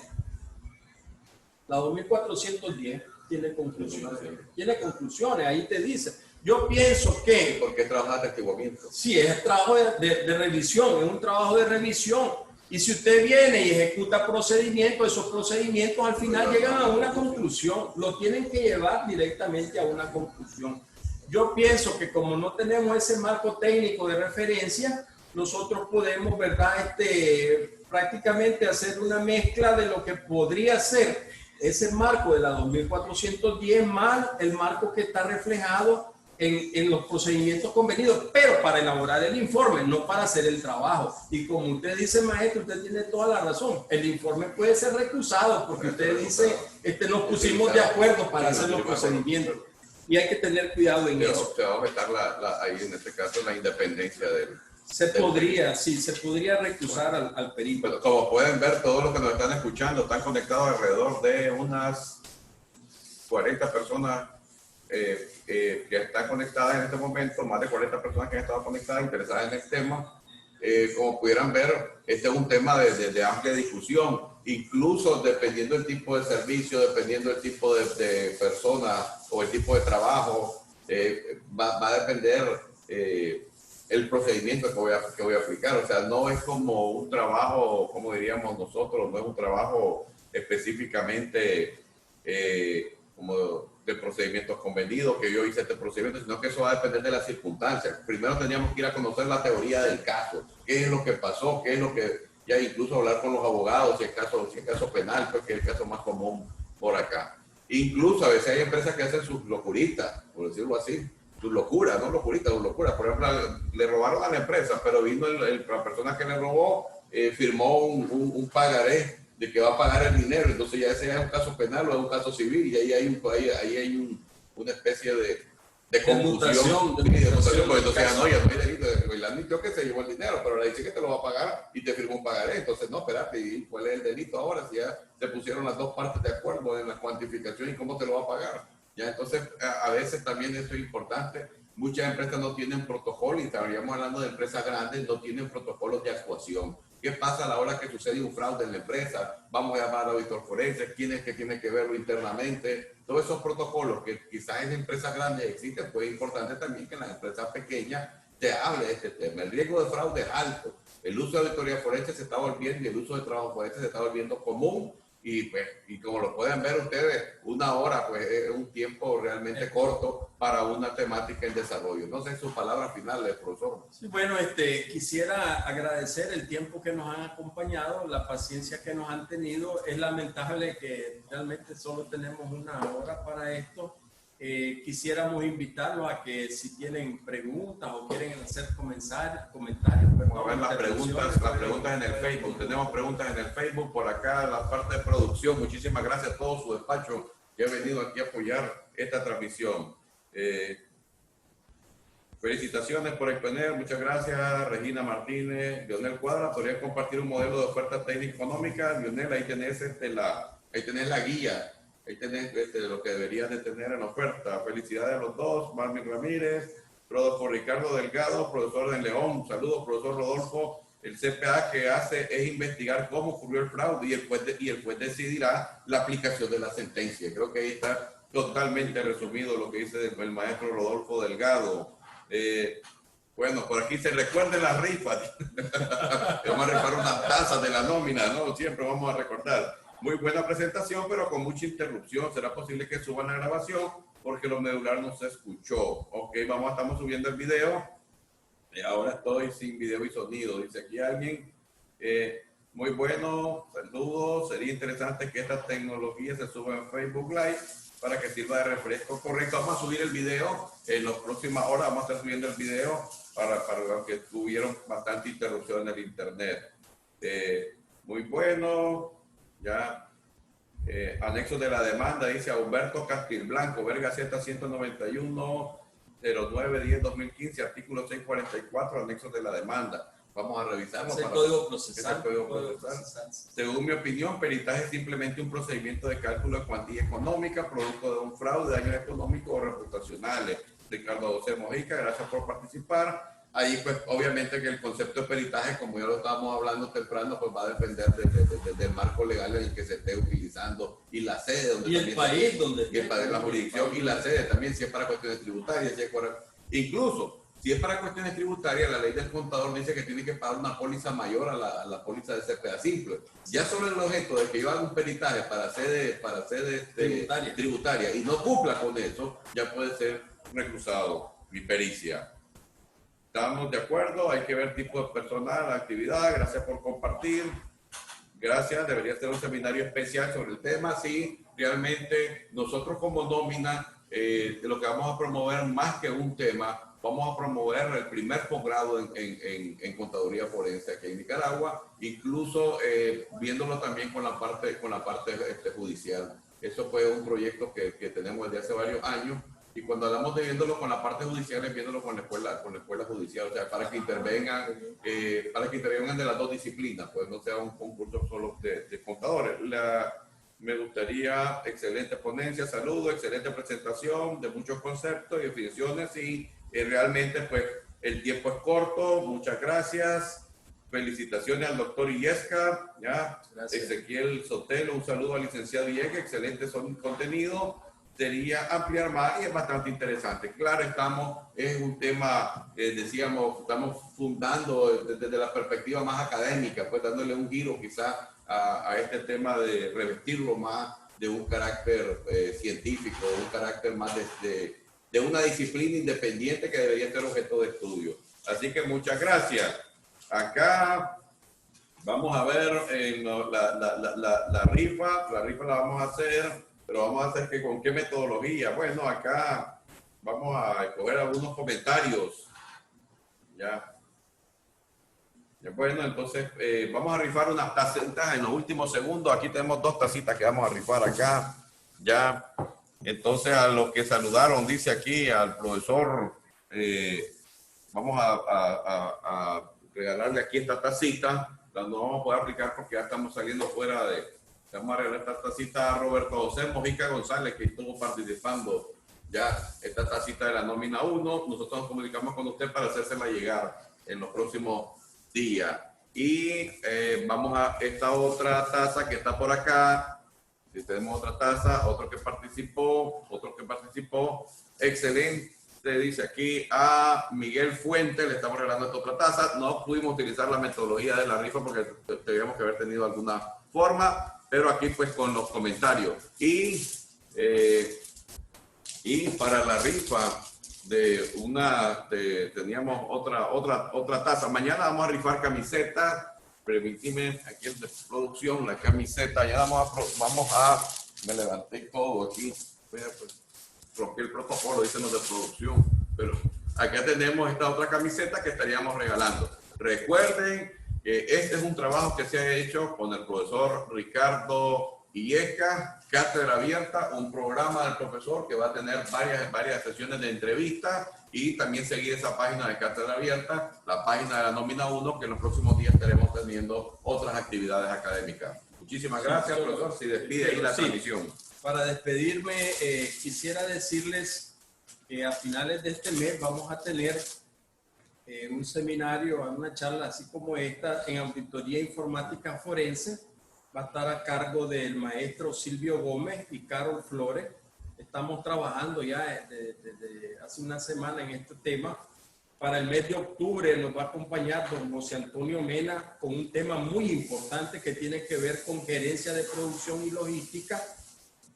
La 2410 tiene conclusiones. Tiene conclusiones, ahí te dice. Yo pienso que... ¿Por qué trabaja de atestiguamiento? Sí, es trabajo de revisión, es un trabajo de revisión. Y si usted viene y ejecuta procedimientos, esos procedimientos al final llegan a una conclusión. Lo tienen que llevar directamente a una conclusión. Yo pienso que como no tenemos ese marco técnico de referencia, nosotros podemos, ¿verdad? Prácticamente hacer una mezcla de lo que podría ser ese marco de la 2410 más el marco que está reflejado en los procedimientos convenidos, pero para elaborar el informe, no para hacer el trabajo. Y como usted dice, maestro, usted tiene toda la razón. El informe puede ser recusado porque usted dice, nos pusimos de acuerdo para hacer los procedimientos. Y hay que tener cuidado en eso. Se va a aumentar ahí, en este caso, la independencia del... Se podría recusar al perito. Pero como pueden ver, todos los que nos están escuchando están conectados alrededor de unas 40 personas que están conectadas en este momento, más de 40 personas que han estado conectadas, interesadas en el tema. Como pudieran ver, este es un tema de amplia discusión, incluso dependiendo del tipo de servicio, dependiendo del tipo de persona o el tipo de trabajo, va a depender el procedimiento que voy a aplicar. O sea, no es como un trabajo, como diríamos nosotros, no es un trabajo específicamente como de procedimientos convenidos, que yo hice este procedimiento, sino que eso va a depender de las circunstancias. Primero teníamos que ir a conocer la teoría del caso, qué es lo que pasó, qué es lo que, ya incluso hablar con los abogados, si es caso penal, pues que es el caso más común por acá. Incluso a veces hay empresas que hacen sus locuritas, por decirlo así, sus locuras, no locuritas, sus locuras. Por ejemplo, le robaron a la empresa, pero vino la persona que le robó, firmó un pagaré de que va a pagar el dinero, entonces ya ese es un caso penal o es un caso civil, y ahí hay una especie de confusión, porque entonces ya no hay delito, él admitió que se llevó el dinero, pero le dice que te lo va a pagar y te firmó un pagaré. Entonces no, espérate, ¿y cuál es el delito ahora? Si ya se pusieron las dos partes de acuerdo en la cuantificación y cómo te lo va a pagar. Ya, entonces a veces también eso es importante. Muchas empresas no tienen protocolo, y estaríamos hablando de empresas grandes, no tienen protocolos de actuación. ¿Qué pasa a la hora que sucede un fraude en la empresa? Vamos a llamar al auditor forense, quién es que tiene que verlo internamente. Todos esos protocolos que quizás en empresas grandes existen, pues es importante también que en las empresas pequeñas se hable de este tema. El riesgo de fraude es alto. El uso de auditoría forense se está volviendo, y el uso de trabajo forense se está volviendo común, y como lo pueden ver ustedes, una hora pues es un tiempo realmente corto para una temática en desarrollo. No sé sus palabras finales, profesor. Sí, bueno, quisiera agradecer el tiempo que nos han acompañado, la paciencia que nos han tenido. Es lamentable que realmente solo tenemos una hora para esto. Quisiéramos invitarlos a que si tienen preguntas o quieren hacer comentarios. Vamos a ver las preguntas en el Facebook. Tenemos preguntas en el Facebook. Por acá, la parte de producción. Muchísimas gracias a todo su despacho que ha venido aquí a apoyar esta transmisión. Felicitaciones por exponer. Muchas gracias, Regina Martínez. Lionel Cuadra, ¿podría compartir un modelo de oferta técnica económica? Lionel, ahí tenés, ahí tenés la guía. Ahí tenés lo que deberías de tener en la oferta. Felicidades a los dos. Marvin Ramírez, profesor Ricardo Delgado, profesor de León. Saludos, profesor Rodolfo. El CPA que hace es investigar cómo ocurrió el fraude y el juez decidirá la aplicación de la sentencia. Creo que ahí está totalmente resumido lo que dice el maestro Rodolfo Delgado. Bueno, por aquí se recuerden las rifas. Vamos a rifar unas tazas de la nómina, ¿no? Siempre vamos a recordar. Muy buena presentación, pero con mucha interrupción. ¿Será posible que suban la grabación? Porque lo medular no se escuchó. Ok, estamos subiendo el video. Ahora estoy sin video y sonido. Dice aquí alguien. Muy bueno, saludos. Sería interesante que esta tecnología se suba en Facebook Live para que sirva de refresco. Correcto, vamos a subir el video. En las próximas horas vamos a estar subiendo el video para los que tuvieron bastante interrupción en el internet. Muy bueno. Ya, anexo de la demanda, dice Humberto Castilblanco, Verga Z 191 09-10-2015, artículo 644, anexo de la demanda. Vamos a revisarlo. Es el código procesal. Según mi opinión, peritaje es simplemente un procedimiento de cálculo de cuantía económica, producto de un fraude, daños económicos o reputacionales. Ricardo José Mojica, gracias por participar. Ahí, pues, obviamente que el concepto de peritaje, como ya lo estábamos hablando temprano, pues va a depender del marco legal en el que se esté utilizando y la sede donde y el país donde y el país, la jurisdicción y la sede también, si es para cuestiones tributarias, incluso si es para cuestiones tributarias, la ley del contador dice que tiene que pagar una póliza mayor a la póliza de CPA simple. Ya solo el objeto de que yo haga un peritaje para sede tributaria y no cumpla con eso, ya puede ser recusado mi pericia. Estamos de acuerdo, hay que ver tipo de personal, actividad, gracias por compartir. Gracias, debería ser un seminario especial sobre el tema. Sí, realmente nosotros como nómina, lo que vamos a promover más que un tema, vamos a promover el primer posgrado en contaduría forense aquí en Nicaragua, incluso viéndolo también con la parte judicial. Eso fue un proyecto que tenemos desde hace varios años. Y cuando hablamos de viéndolo con la parte judicial, es viéndolo con la escuela judicial, o sea, para que intervengan de las dos disciplinas, pues no sea un concurso solo de contadores. Me gustaría, excelente ponencia, saludo, excelente presentación de muchos conceptos y definiciones y realmente pues el tiempo es corto, muchas gracias. Felicitaciones al doctor Illesca, ya. Ezequiel Sotelo, un saludo al licenciado Illesca, excelente contenido. Sería ampliar más y es bastante interesante. Claro, es un tema, decíamos, estamos fundando desde la perspectiva más académica, pues dándole un giro quizás a este tema de revestirlo más de un carácter científico, un carácter más de una disciplina independiente que debería ser objeto de estudio. Así que muchas gracias. Acá vamos a ver la rifa la vamos a hacer. Pero vamos a hacer con qué metodología. Bueno, acá vamos a escoger algunos comentarios. Ya. Bueno, entonces vamos a rifar unas tacitas en los últimos segundos. Aquí tenemos 2 tacitas que vamos a rifar acá. Ya. Entonces a los que saludaron, dice aquí al profesor, vamos a regalarle aquí esta tacita. No vamos a poder aplicar porque ya estamos saliendo fuera de... Vamos a regalar esta tacita a Roberto José Mojica González, que estuvo participando ya esta tacita de la nómina 1. Nosotros nos comunicamos con usted para hacérsela llegar en los próximos días. Y vamos a esta otra taza que está por acá. Si tenemos otra taza, otro que participó. Excelente, dice aquí a Miguel Fuente, le estamos regalando esta otra taza. No pudimos utilizar la metodología de la rifa porque teníamos que haber tenido alguna forma. pero aquí pues con los comentarios. Y para la rifa teníamos otra taza. Mañana vamos a rifar camisetas. Permíteme, aquí es de producción, la camiseta. Ya me levanté todo aquí. Pues, rompí el protocolo, dicen los de producción. Pero acá tenemos esta otra camiseta que estaríamos regalando. Recuerden que este es un trabajo que se ha hecho con el profesor Ricardo Illescas, Cátedra Abierta, un programa del profesor que va a tener varias sesiones de entrevistas, y también seguir esa página de Cátedra Abierta, la página de la nómina 1, que en los próximos días estaremos teniendo otras actividades académicas. Muchísimas gracias, profesor. Si despide ahí la transmisión. Para despedirme, quisiera decirles que a finales de este mes vamos a tener un seminario, una charla así como esta en Auditoría Informática Forense. Va a estar a cargo del maestro Silvio Gómez y Carol Flores. Estamos trabajando ya desde hace una semana en este tema. Para el mes de octubre nos va a acompañar don José Antonio Mena con un tema muy importante que tiene que ver con gerencia de producción y logística.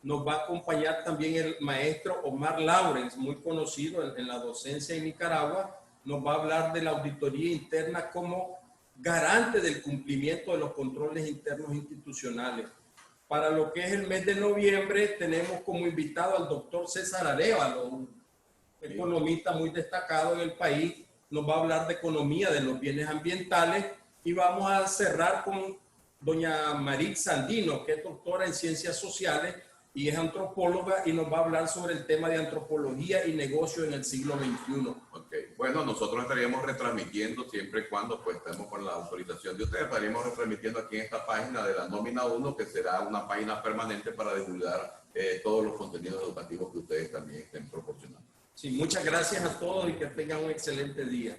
Nos va a acompañar también el maestro Omar Lawrence, muy conocido en la docencia en Nicaragua. Nos va a hablar de la auditoría interna como garante del cumplimiento de los controles internos institucionales. Para lo que es el mes de noviembre, tenemos como invitado al doctor César Arévalo, un economista muy destacado en el país. Nos va a hablar de economía de los bienes ambientales, y vamos a cerrar con doña Marit Sandino, que es doctora en ciencias sociales y es antropóloga, y nos va a hablar sobre el tema de antropología y negocio en el siglo XXI. Okay. Bueno, nosotros estaríamos retransmitiendo siempre y cuando pues estemos con la autorización de ustedes. Estaríamos retransmitiendo aquí en esta página de la nómina 1, que será una página permanente para divulgar todos los contenidos educativos que ustedes también estén proporcionando. Sí, muchas gracias a todos y que tengan un excelente día.